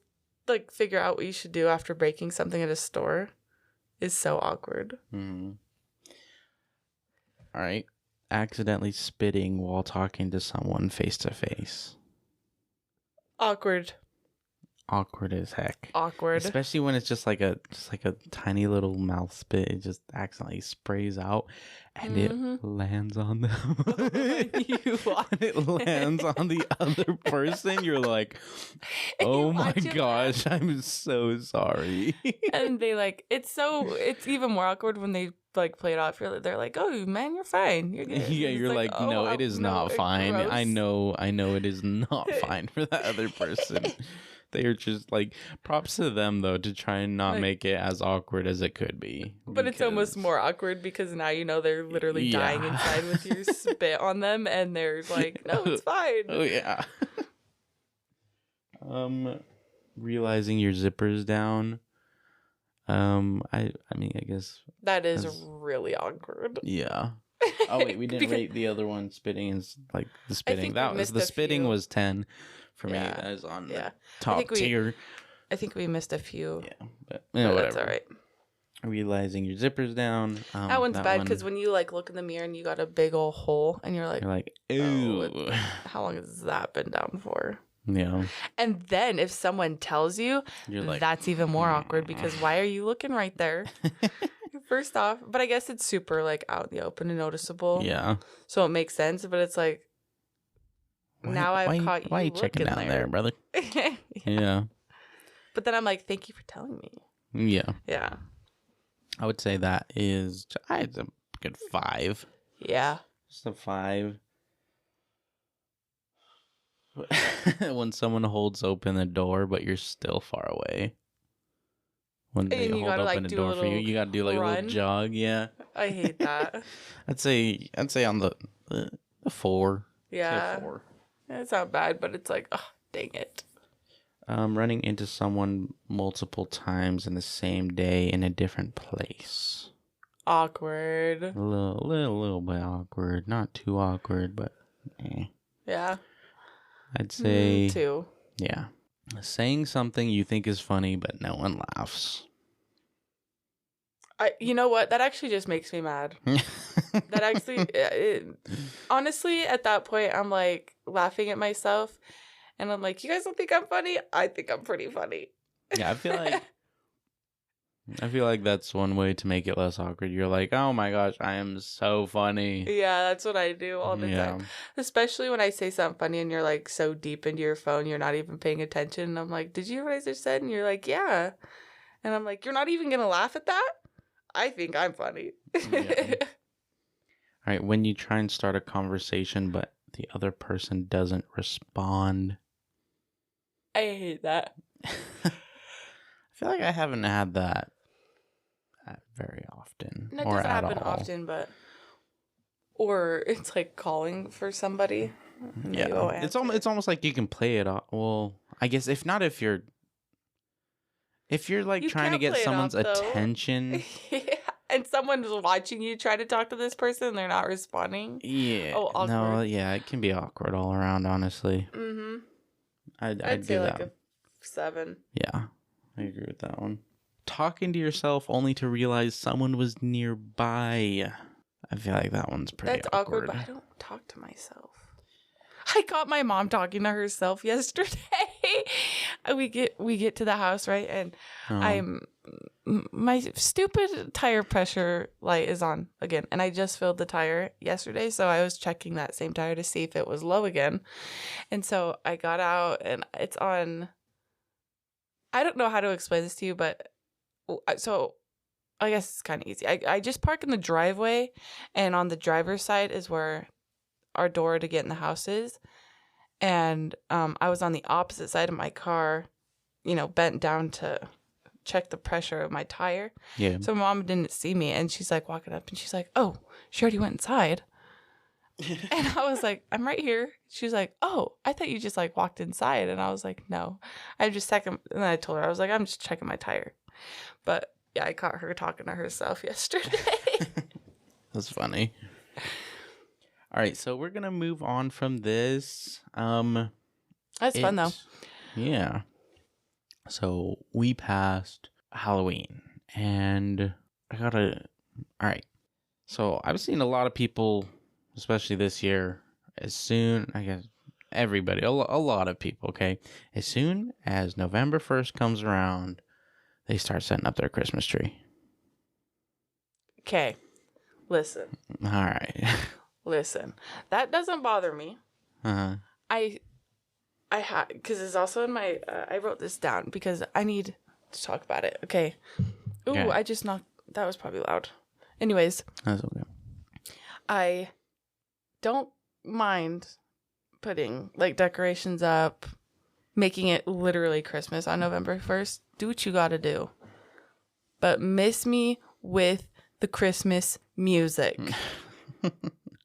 like figure out what you should do after breaking something at a store is so awkward. Mm-hmm. All right. Accidentally spitting while talking to someone face to face. Awkward. Awkward as heck. Awkward. Especially when it's just like a tiny little mouth spit. It just accidentally sprays out and it lands on them. It lands on the other person. You're like, oh my gosh, I'm so sorry. And they it's even more awkward when they like play it off. They're like, oh man, you're fine. You're good. Yeah, you're like, no, it is not fine. Gross. I know it is not fine for that other person. They are just like, props to them though to try and not make it as awkward as it could be. But it's almost more awkward because now they're literally dying inside with your spit on them, and they're like, no, it's fine. Oh yeah. Realizing your zipper's down. I mean, I guess that is really awkward. Yeah. Oh wait, we didn't rate the other one. Spitting is like the spitting. That was the spitting was 10 for me. That is on top tier. I think we missed a few. Yeah, but whatever. That's all right. Realizing your zipper's down. That one's bad because when you like look in the mirror and you got a big old hole and you're like, ew. How long has that been down for? Yeah. And then if someone tells you, you're like, that's even more awkward because why are you looking right there? First off, but I guess it's super like out in the open and noticeable. Yeah. So it makes sense, but it's like now I've caught you. Why are you checking down there, brother? Yeah. But then I'm like, thank you for telling me. Yeah. Yeah. I would say that is it's a good 5. Yeah. Just a 5. When someone holds open the door, but you're still far away. When they hold open the door for you, you gotta do like a little jog. Yeah, I hate that. I'd say on the 4. Yeah, 4. It's not bad, but it's like, oh, dang it. Running into someone multiple times in the same day in a different place. Awkward. A little bit awkward. Not too awkward, but Yeah. I'd say 2. Yeah. Saying something you think is funny, but no one laughs. You know what? That actually just makes me mad. That actually, honestly, at that point, I'm like laughing at myself, and I'm like, you guys don't think I'm funny? I think I'm pretty funny. Yeah, I feel like that's one way to make it less awkward. You're like, oh my gosh, I am so funny. Yeah, that's what I do all the Yeah. time. Especially when I say something funny and you're like so deep into your phone, you're not even paying attention. And I'm like, did you hear what I just said? And you're like, yeah. And I'm like, you're not even going to laugh at that? I think I'm funny. Yeah. All right, when you try and start a conversation, but the other person doesn't respond. I hate that. I feel like I haven't had that very often. That or doesn't at happen all. often, but... Or it's like calling for somebody. Yeah, it's almost like you can play it off. Well, I guess if you're like You trying to can't get play it someone's off, though. attention. Yeah. And someone's watching you try to talk to this person and they're not responding. Yeah. Oh, awkward. No, yeah, it can be awkward all around, honestly. Mm-hmm. I'd say do like that. a 7. Yeah, I agree with that one. Talking to yourself only to realize someone was nearby. I feel like that one's pretty That's awkward, but I don't talk to myself. I caught my mom talking to herself yesterday. we get to the house, right? And my stupid tire pressure light is on again. And I just filled the tire yesterday, so I was checking that same tire to see if it was low again. And so I got out and it's on. I don't know how to explain this to you, but so I guess it's kind of easy. I just park in the driveway, and on the driver's side is where our door to get in the house is. And I was on the opposite side of my car, bent down to check the pressure of my tire. Yeah. So mom didn't see me, and she's like walking up, and she's like, "Oh, she already went inside." And I was like, "I'm right here." She's like, "Oh, I thought you just like walked inside." And I was like, "No, I'm just checking." And then I told her, I was like, "I'm just checking my tire." But yeah, I caught her talking to herself yesterday. That's funny. All right, so we're gonna move on from this. That's fun though. Yeah. So we passed Halloween, and all right. So I've seen a lot of people, especially this year, I guess everybody, a lot of people, okay? As soon as November 1st comes around, they start setting up their Christmas tree. Okay, listen. All right. Listen, that doesn't bother me. Uh-huh. I had, because it's also in my, I wrote this down because I need to talk about it. Okay. Ooh, Okay. I just knocked, that was probably loud. Anyways. That's okay. I don't mind putting like decorations up, making it literally Christmas on November 1st. Do what you gotta do. But miss me with the Christmas music.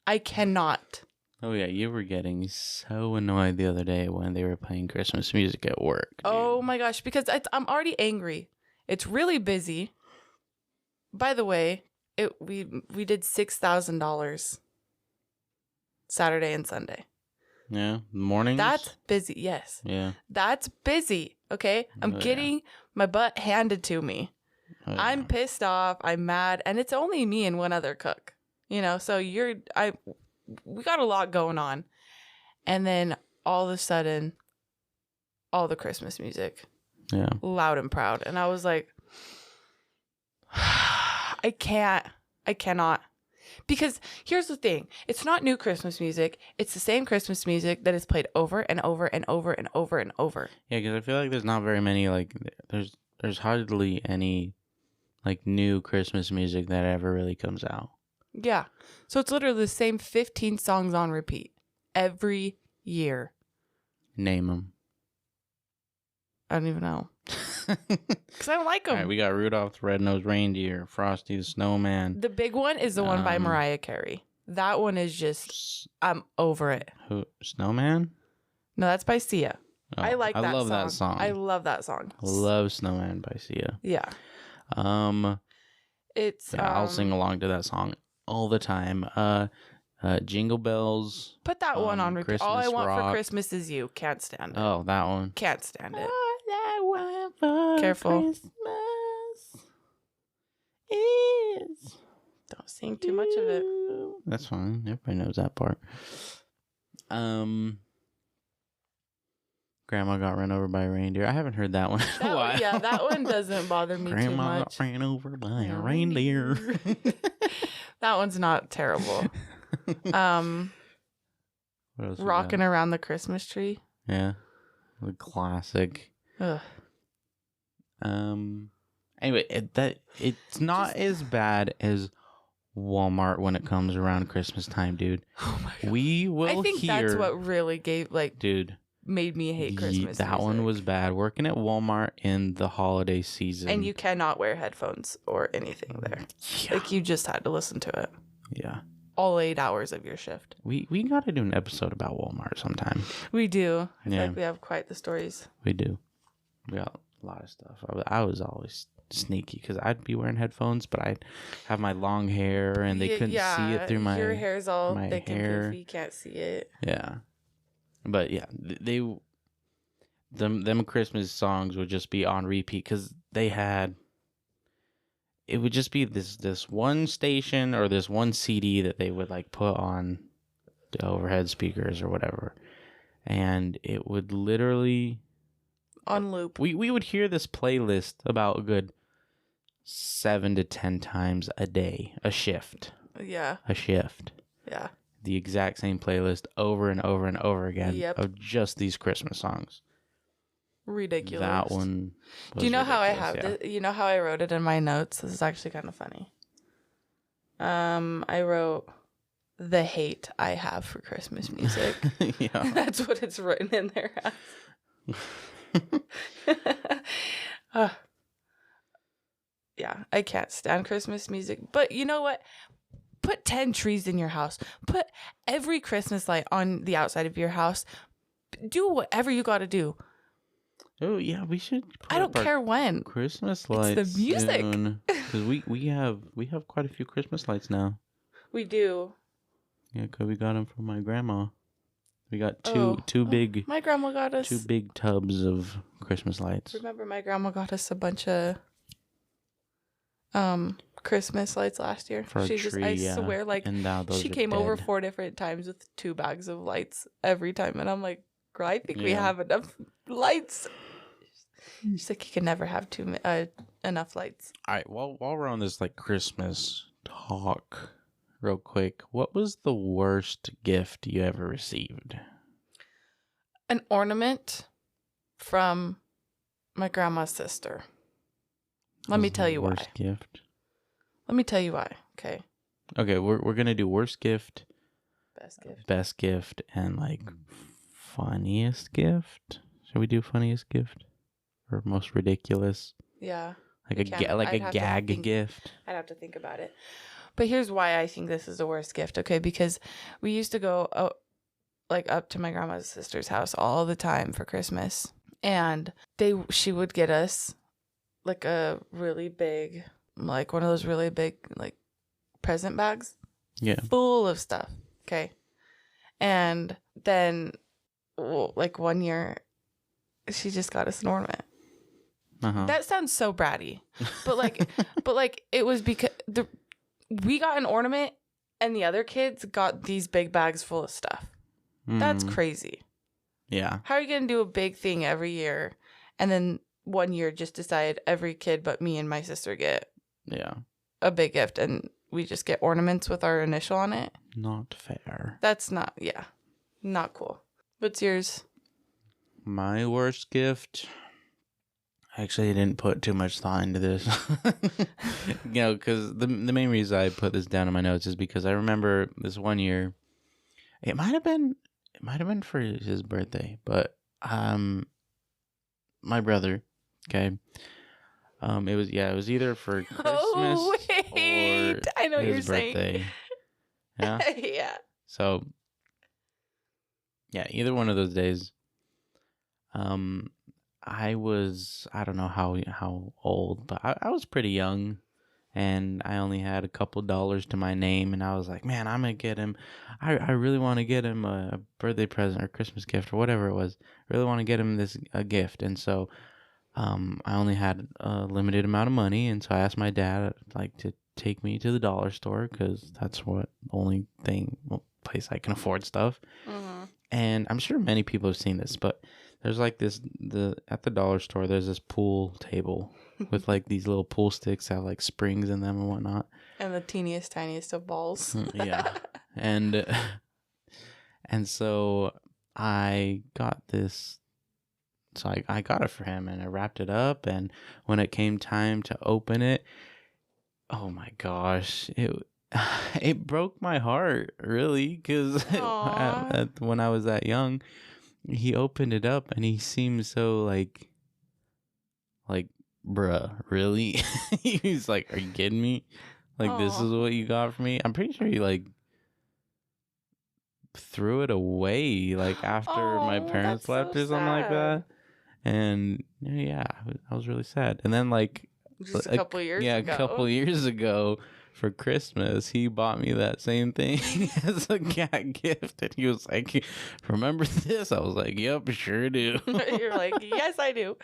I cannot. Oh yeah, you were getting so annoyed the other day when they were playing Christmas music at work. Dude. Oh my gosh, because I'm already angry. It's really busy. By the way, we did $6,000 Saturday and Sunday. Yeah, mornings. That's busy. Yes. Yeah. That's busy. Okay, I'm getting my butt handed to me. Oh, yeah. I'm pissed off. I'm mad, and it's only me and one other cook. So we got a lot going on. And then all of a sudden, all the Christmas music. Yeah. Loud and proud. And I was like, I cannot. Because here's the thing. It's not new Christmas music. It's the same Christmas music that is played over and over and over and over and over. Yeah, because I feel like there's not very many, there's hardly any, new Christmas music that ever really comes out. Yeah. So it's literally the same 15 songs on repeat every year. Name them. I don't even know. Because I don't like them. All right, we got Rudolph the Red-Nosed Reindeer, Frosty the Snowman. The big one is the one by Mariah Carey. That one is just, I'm over it. Who? Snowman? No, that's by Sia. Oh, I like that song. I love that song. I love that song. I love Snowman by Sia. Yeah. I'll sing along to that song all the time. Jingle Bells. Put that one on repeat. All I Christmas Want Rock. for Christmas Is You. Can't stand it. Oh, that one. Can't stand it. All I want for Careful. Christmas is... Don't sing too much of it. That's fine. Everybody knows that part. Grandma got run over by a reindeer. I haven't heard that one in a while. Yeah, that one doesn't bother me too much. Grandma got ran over by a reindeer. That one's not terrible. What else we Rocking got? Around the Christmas Tree. Yeah. The classic. Ugh. Anyway, it's not as bad as Walmart when it comes around Christmas time, dude. Oh my God. We will I think that's what really dude, made me hate Christmas that music. one was bad. Working at Walmart in the holiday season. And you cannot wear headphones or anything there. Yeah. Like, you just had to listen to it. Yeah. All 8 hours of your shift. We got to do an episode about Walmart sometime. We do. I feel Yeah. like we have quite the stories. We do. We got a lot of stuff. I was always sneaky because I'd be wearing headphones, but I'd have my long hair and they couldn't see it through your hair's all my thick hair. and poofy. You can't see it. Yeah. But yeah, them Christmas songs would just be on repeat because it would just be this one station or this one CD that they would like put on the overhead speakers or whatever, and it would literally On loop. we would hear this playlist about a good 7 to 10 times a day, a shift, Yeah. Yeah. the exact same playlist over and over and over again Yep. of just these Christmas songs. Ridiculous. That one. Do you know how I ridiculous, have this? You know how I wrote it in my notes? This is actually kind of funny. I wrote the hate I have for Christmas music. Yeah. That's what it's written in there as. Yeah, I can't stand Christmas music. But you know what? Put 10 trees in your house. Put every Christmas light on the outside of your house. Do whatever you got to do. Oh yeah, we should. I don't care when. Christmas lights. It's the music. Because we have quite a few Christmas lights now. We do. Yeah, because we got them from my grandma. We got two big My grandma got us. 2 big tubs of Christmas lights. Remember, my grandma got us a bunch of Christmas lights last year. For a tree, I yeah. swear, like, And now those she are came over dead. 4 different times with 2 bags of lights every time, and I'm like, girl, I think we Yeah. have enough lights. She's like, you can never have enough lights. All right, while we're on this like Christmas talk, real quick, what was the worst gift you ever received? An ornament from my grandma's sister. Let me tell you why. Worst gift. Let me tell you why. Okay. Okay, we're gonna do worst gift, Best gift. best gift, and like funniest gift. Should we do funniest gift or most ridiculous? Yeah. Like we a can. like I'd a have to gag think. gift. I'd have to think about it. But here's why I think this is the worst gift, okay? Because we used to go up to my grandma's sister's house all the time for Christmas. And she would get us like a really big, like one of those really big like present bags. Yeah. Full of stuff. Okay. And then like one year she just got us an ornament. Uh-huh. That sounds so bratty. But like it was because we got an ornament and the other kids got these big bags full of stuff. That's crazy. Yeah. How are you going to do a big thing every year and then one year just decide every kid but me and my sister get a big gift and we just get ornaments with our initial on it? Not fair. That's not cool. What's yours? My worst gift. Actually, I didn't put too much thought into this. Because the main reason I put this down in my notes is because I remember this one year. It might have been for his birthday, but my brother. Okay. It was either for Christmas Oh, wait. or I know what his you're saying. birthday. Yeah. Yeah. So, yeah, either one of those days. I don't know how old, but I was pretty young, and I only had a couple dollars to my name, and I was like, man, I'm gonna get him. I really want to get him a birthday present or Christmas gift or whatever it was. I really want to get him a gift, and so I only had a limited amount of money, and so I asked my dad like to take me to the dollar store because that's what only place I can afford stuff. Mm-hmm. And I'm sure many people have seen this, but there's like at the dollar store there's this pool table with like these little pool sticks that have like springs in them and whatnot. And the teeniest, tiniest of balls. Yeah. And so I got this. So I got it for him and I wrapped it up. And when it came time to open it, oh my gosh, it broke my heart, really, because when I was that young, he opened it up and he seemed so like, bruh, really? He's like, are you kidding me? Like, this is what you got for me? I'm pretty sure he like threw it away like after my parents left or something like that. And yeah, I was really sad. And then like just a couple years ago for Christmas, he bought me that same thing as a cat gift, and he was like, remember this? I was like, yep, sure do. You're like, yes, I do,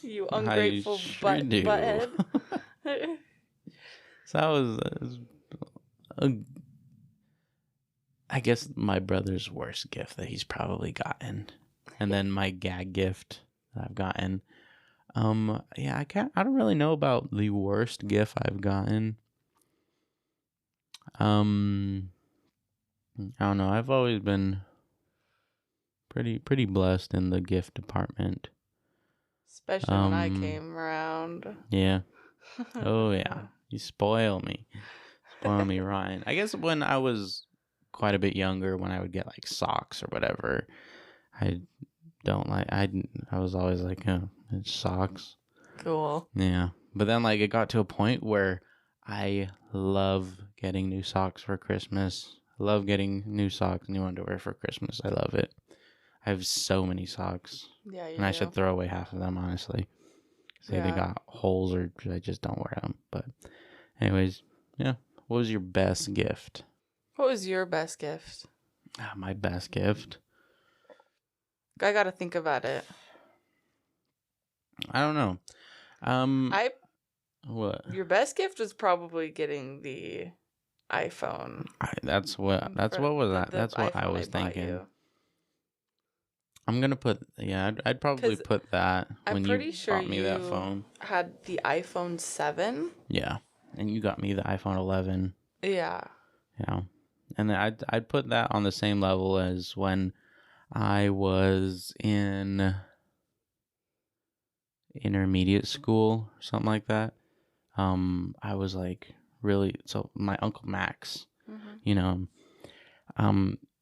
you ungrateful butthead. So that was I guess my brother's worst gift that he's probably gotten, and then my gag gift that I've gotten. Yeah, I don't really know about the worst gift I've gotten. I don't know. I've always been pretty blessed in the gift department. Especially when I came around. Yeah. Oh yeah. You spoil me. Spoil me, Ryan. I guess when I was quite a bit younger, when I would get like socks or whatever, I was always like, oh, it's socks. Cool. Yeah. But then like it got to a point where I love getting new socks for Christmas. I love getting new socks, new underwear for Christmas. I love it. I have so many socks. Yeah, you and I should throw away half of them, honestly. Say they got holes or I just don't wear them. But anyways, yeah. What was your best gift? What was your best gift? My best gift? I gotta think about it. I don't know. What? Your best gift was probably getting the iPhone. That's what I was thinking. I'm gonna put I'd probably put that when you bought me that phone. Had the iPhone 7. Yeah, and you got me the iPhone 11. Yeah. Yeah, and then I'd put that on the same level as when I was in intermediate school or something like that. I was like my Uncle Max,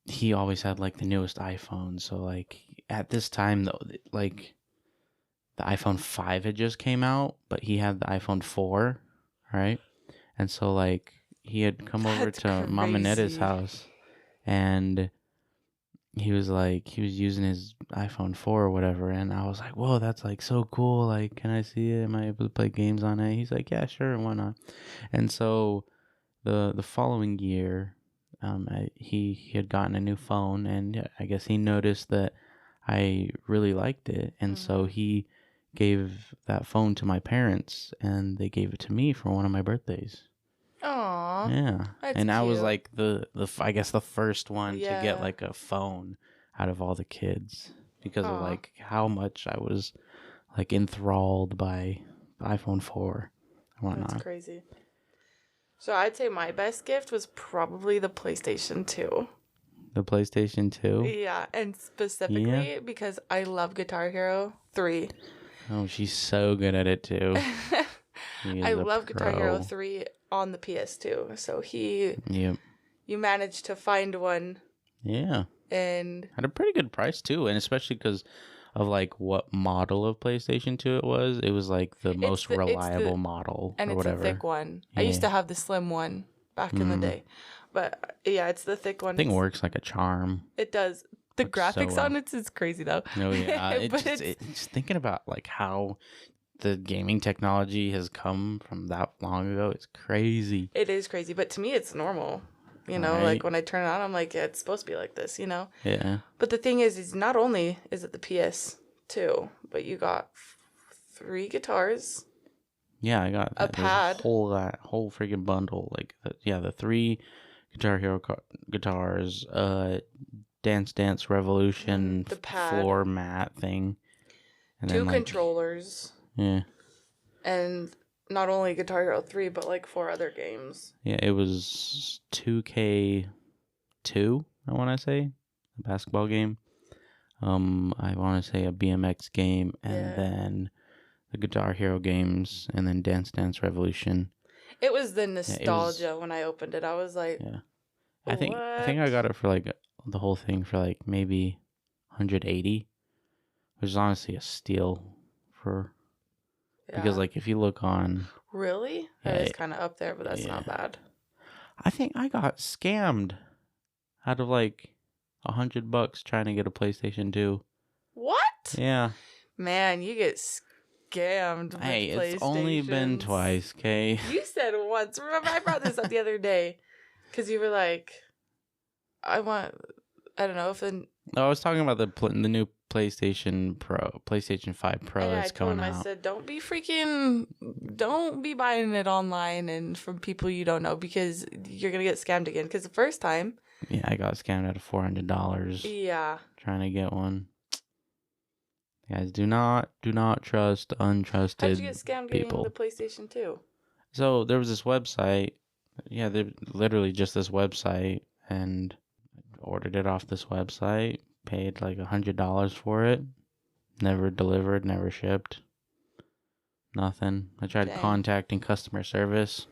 he always had like the newest iPhone. So like at this time though, like the iPhone 5 had just came out, but he had the iPhone 4, right? And so like he had come over to Mom and Netta's house, and he was using his iPhone 4 or whatever, and I was like, whoa, that's like so cool. Like, can I see it? Am I able to play games on it? He's like, yeah, sure, why not? And so the following year, he had gotten a new phone, and I guess he noticed that I really liked it, and so he gave that phone to my parents, and they gave it to me for one of my birthdays. Aww. Yeah. And I was like I guess the first one to get like a phone out of all the kids because of like how much I was like enthralled by the iPhone 4 and whatnot. That's crazy. So I'd say my best gift was probably the PlayStation 2. The PlayStation 2? Yeah, and specifically because I love Guitar Hero 3. Oh, she's so good at it too. I love Guitar Hero 3 on the PS2. So you managed to find one. Yeah. And at a pretty good price too, and especially because of like what model of PlayStation 2 it was. It was like the most reliable model and or whatever. It's a thick one. Yeah. I used to have the slim one back in the day. But yeah, it's the thick one. I think it works like a charm. It does. The graphics on it is crazy though. Oh yeah. It's just thinking about like how the gaming technology has come from that long ago. It's crazy. It is crazy, but to me, it's normal. You know, Right? like when I turn it on, I'm like, yeah, it's supposed to be like this, you know? Yeah. But the thing is not only is it the PS2, but you got 3 guitars. Yeah, I got a that. pad. There's that whole freaking bundle. Like, the 3 Guitar Hero guitars, Dance Dance Revolution the pad. floor mat thing, and 2 then controllers. Yeah. And not only Guitar Hero 3, but like 4 other games. Yeah, it was 2K2, I want to say, a basketball game. I want to say a BMX game, and then the Guitar Hero games, and then Dance Dance Revolution. It was the nostalgia when I opened it. I was like, yeah. I think I got it for like the whole thing for like maybe 180, which is honestly a steal for because like if you look on really, that is kind of up there, but that's not bad. I think I got scammed out of like $100 trying to get a PlayStation 2. What? Yeah. Man, you get scammed with Hey, it's only been twice, okay? You said once. Remember, I brought this up the other day because you were like, I don't know if No, I was talking about the new PlayStation 5 Pro that's coming out. I said, don't be buying it online and from people you don't know because you're going to get scammed again. Because the first time. Yeah, I got scammed out of $400. Yeah. Trying to get one. Guys, do not trust untrusted people. How'd you get scammed getting the PlayStation 2? So there was this website. Yeah, they're literally just this website, and I ordered it off this website. Paid like $100 for it. Never delivered. Never shipped. Nothing. I tried contacting customer service.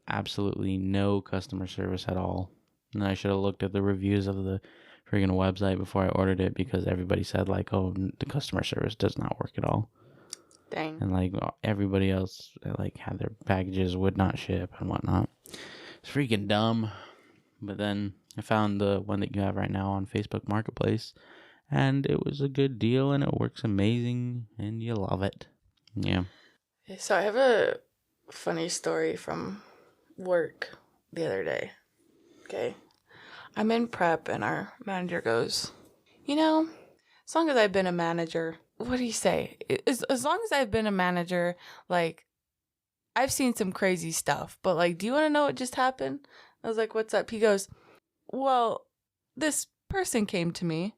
Absolutely no customer service at all. And I should have looked at the reviews of the freaking website before I ordered it because everybody said like, oh, the customer service does not work at all. Dang. And like everybody else like had their packages would not ship and whatnot. It's freaking dumb. But then I found the one that you have right now on Facebook Marketplace, and it was a good deal, and it works amazing, and you love it. Yeah. So I have a funny story from work the other day. Okay. I'm in prep, and our manager goes, you know, as long as I've been a manager, what do you say? As long as I've been a manager, like, I've seen some crazy stuff, but like, do you want to know what just happened? I was like, what's up? He goes, well, this person came to me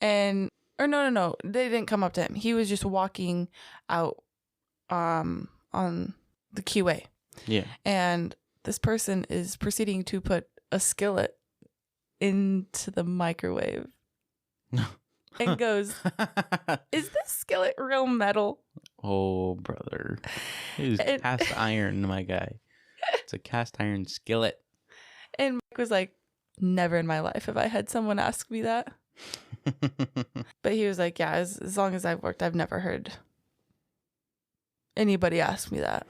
or no, they didn't come up to him. He was just walking out on the QA. Yeah. And this person is proceeding to put a skillet into the microwave. And goes, is this skillet real metal? Oh, brother. It was cast iron, my guy. It's a cast iron skillet. And Mike was like, never in my life have I had someone ask me that. But he was like, yeah, as long as I've worked, I've never heard anybody ask me that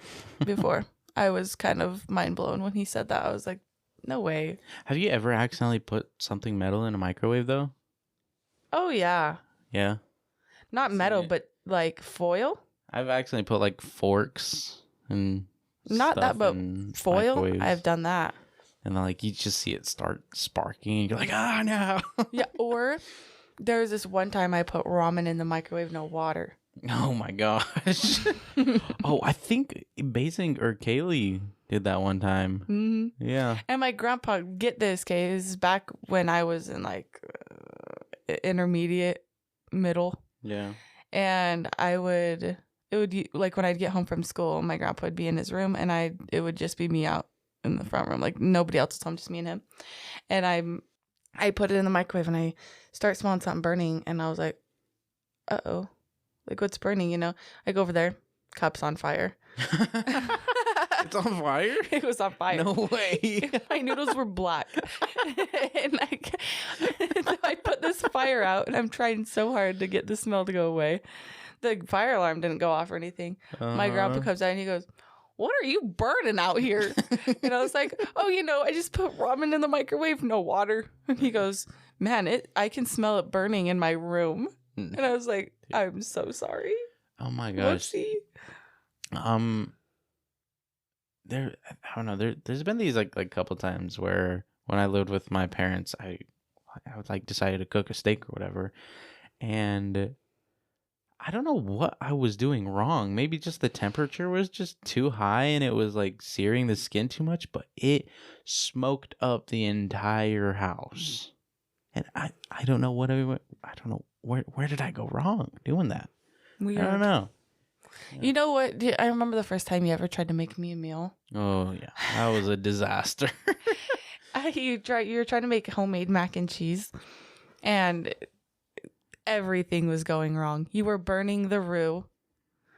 before. I was kind of mind blown when he said that. I was like, no way. Have you ever accidentally put something metal in a microwave, though? Oh, yeah. Yeah? Not metal, but like foil? I've accidentally put like forks and not that, but foil? Microwaves. I've done that. And then like you just see it start sparking and you're like, ah, no. Yeah, or there was this one time I put ramen in the microwave, no water. Oh my gosh. Oh, I think Basing or Kaylee did that one time. Mm-hmm. Yeah. And my grandpa, get this, Kay, this is back when I was in like intermediate, middle. Yeah. And it would like when I'd get home from school, my grandpa would be in his room and it would just be me out in the front room. Like nobody else was home, just me and him. And I put it in the microwave and I start smelling something burning and I was like, uh-oh. Like, what's burning, you know? I go over there, cup's on fire. It's on fire? It was on fire. No way. My noodles were black. And I put this fire out, and I'm trying so hard to get the smell to go away. The fire alarm didn't go off or anything. My grandpa comes out, and he goes, what are you burning out here? And I was like, oh, I just put ramen in the microwave, no water. And he goes, man, I can smell it burning in my room. And I was like, I'm so sorry. Oh my gosh. Whoopsie. There, I don't know. There's been these like couple times where when I lived with my parents, I would like decided to cook a steak or whatever, and I don't know what I was doing wrong. Maybe just the temperature was just too high and it was like searing the skin too much, but it smoked up the entire house. And I don't know I don't know where did I go wrong doing that? Weird. I don't know. You know what? I remember the first time you ever tried to make me a meal. Oh yeah, that was a disaster. You were trying to make homemade mac and cheese, and everything was going wrong. You were burning the roux,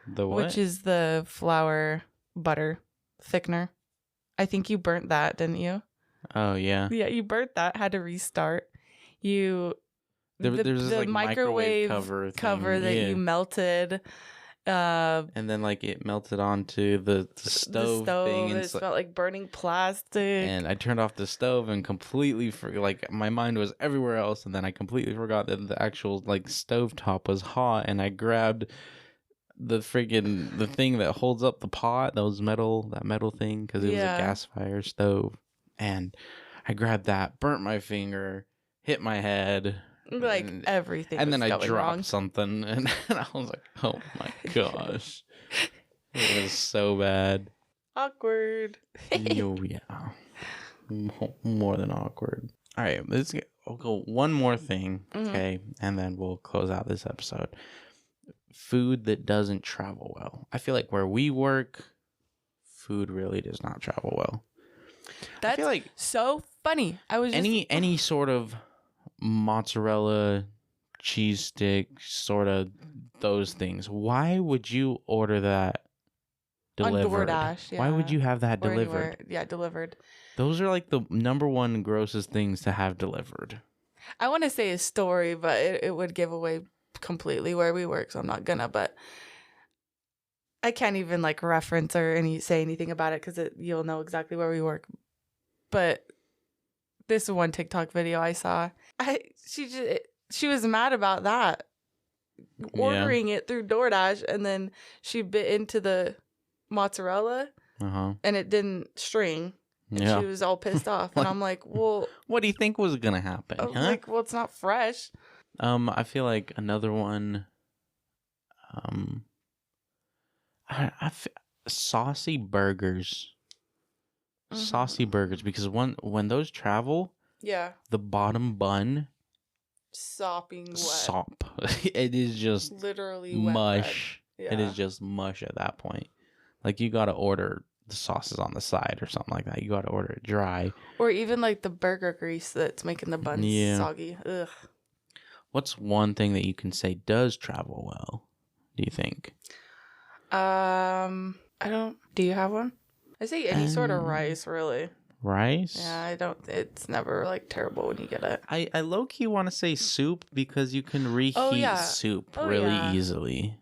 The what? which is the flour butter thickener. I think you burnt that, didn't you? Oh yeah. Yeah, you burnt that. Had to restart. There's this like microwave cover thing. that Yeah. you melted. And then like it melted onto the stove thing, and it felt like burning plastic. And I turned off the stove and completely like my mind was everywhere else, and then I completely forgot that the actual like stove top was hot, and I grabbed the thing that holds up the pot, that metal thing, because it was a gas fire stove, and I grabbed that, burnt my finger, hit my head. Like everything. And then I dropped wrong. something, and I was like, oh my gosh. It was so bad. Awkward. Oh, yeah. More than awkward. All right, we'll go one more thing, okay? And then we'll close out this episode. Food that doesn't travel well. I feel like where we work, food really does not travel well. That's I feel like so funny. I was any sort of mozzarella, cheese stick, sort of those things. Why would you order that delivered? On DoorDash, yeah. Why would you have that or delivered? anywhere. Yeah, delivered. Those are like the number one grossest things to have delivered. I want to say a story, but it would give away completely where we work, so I'm not gonna. But I can't even like reference or say anything about it because you'll know exactly where we work. But this one TikTok video I saw, she was mad about that, ordering it through DoorDash, and then she bit into the mozzarella, and it didn't string. And she was all pissed off, and I'm like, "Well, what do you think was gonna happen?" Like, well, it's not fresh. I feel like another one. Saucy burgers. Saucy burgers, because when those travel, the bottom bun, sopping wet. Sop. It is just literally mush. Yeah. It is just mush at that point. Like you gotta order the sauces on the side or something like that. You gotta order it dry. Or even like the burger grease that's making the buns soggy. Ugh. What's one thing that you can say does travel well, do you think? I don't. Do you have one? I say any sort of rice, really. Rice? Yeah, I don't. It's never like terrible when you get it. I low key want to say soup because you can reheat soup really easily.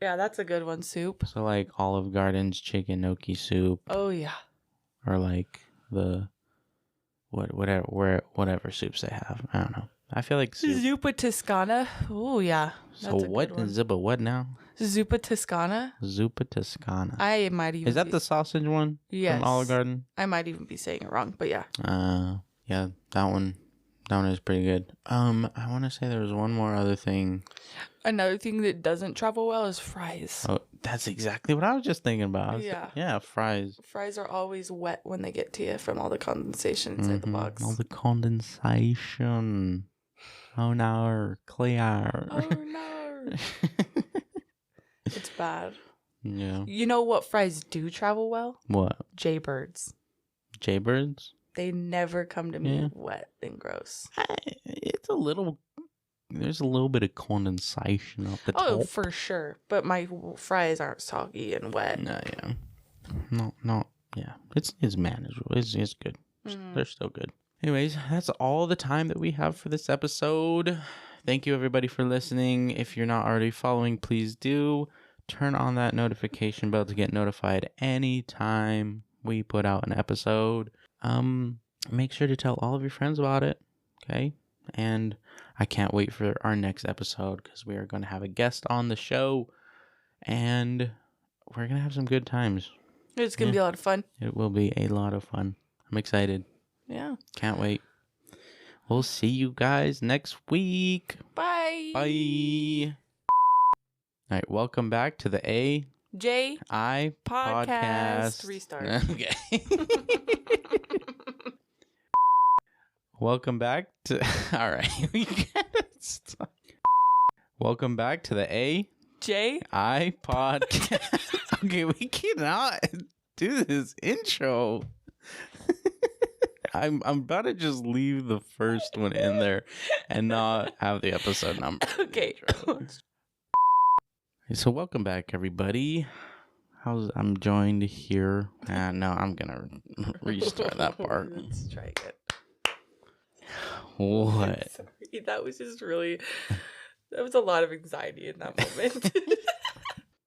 Yeah, that's a good one. Soup. So like Olive Garden's chicken gnocchi soup. Oh yeah. Or like the whatever soups they have. I don't know. I feel like soup. Zuppa Toscana. Oh yeah. So what is Zuppa? What now? Zuppa Toscana. Zuppa Toscana. I might even. Is that the sausage one? Yes. From Olive Garden. I might even be saying it wrong, but yeah. Yeah, that one is pretty good. I want to say there was one more other thing. Another thing that doesn't travel well is fries. Oh, that's exactly what I was just thinking about. Yeah, fries. Fries are always wet when they get to you from all the condensation inside the box. All the condensation. Oh no, clear. Oh no. It's bad. Yeah. You know what fries do travel well? What? Jaybirds. Jaybirds? They never come to me wet and gross. It's a little... There's a little bit of condensation off the top. Oh, for sure. But my fries aren't soggy and wet. No, yeah. No, yeah. It's manageable. It's good. They're still good. Anyways, that's all the time that we have for this episode. Thank you, everybody, for listening. If you're not already following, please do turn on that notification bell to get notified anytime we put out an episode. Make sure to tell all of your friends about it, okay? And I can't wait for our next episode because we are going to have a guest on the show. And we're going to have some good times. It's going to be a lot of fun. It will be a lot of fun. I'm excited. Yeah. Can't wait. We'll see you guys next week. Bye. Bye. All right. Welcome back to the A.J.I. podcast. Restart. Okay. Welcome back to... All right. We gotta stop. Welcome back to the A.J.I. podcast. Okay, we cannot do this intro. I'm about to just leave the first one in there and not have the episode number. Okay. So welcome back, everybody. I'm joined here. No, I'm gonna restart that part. Let's try again. What? Sorry, that was just really. That was a lot of anxiety in that moment.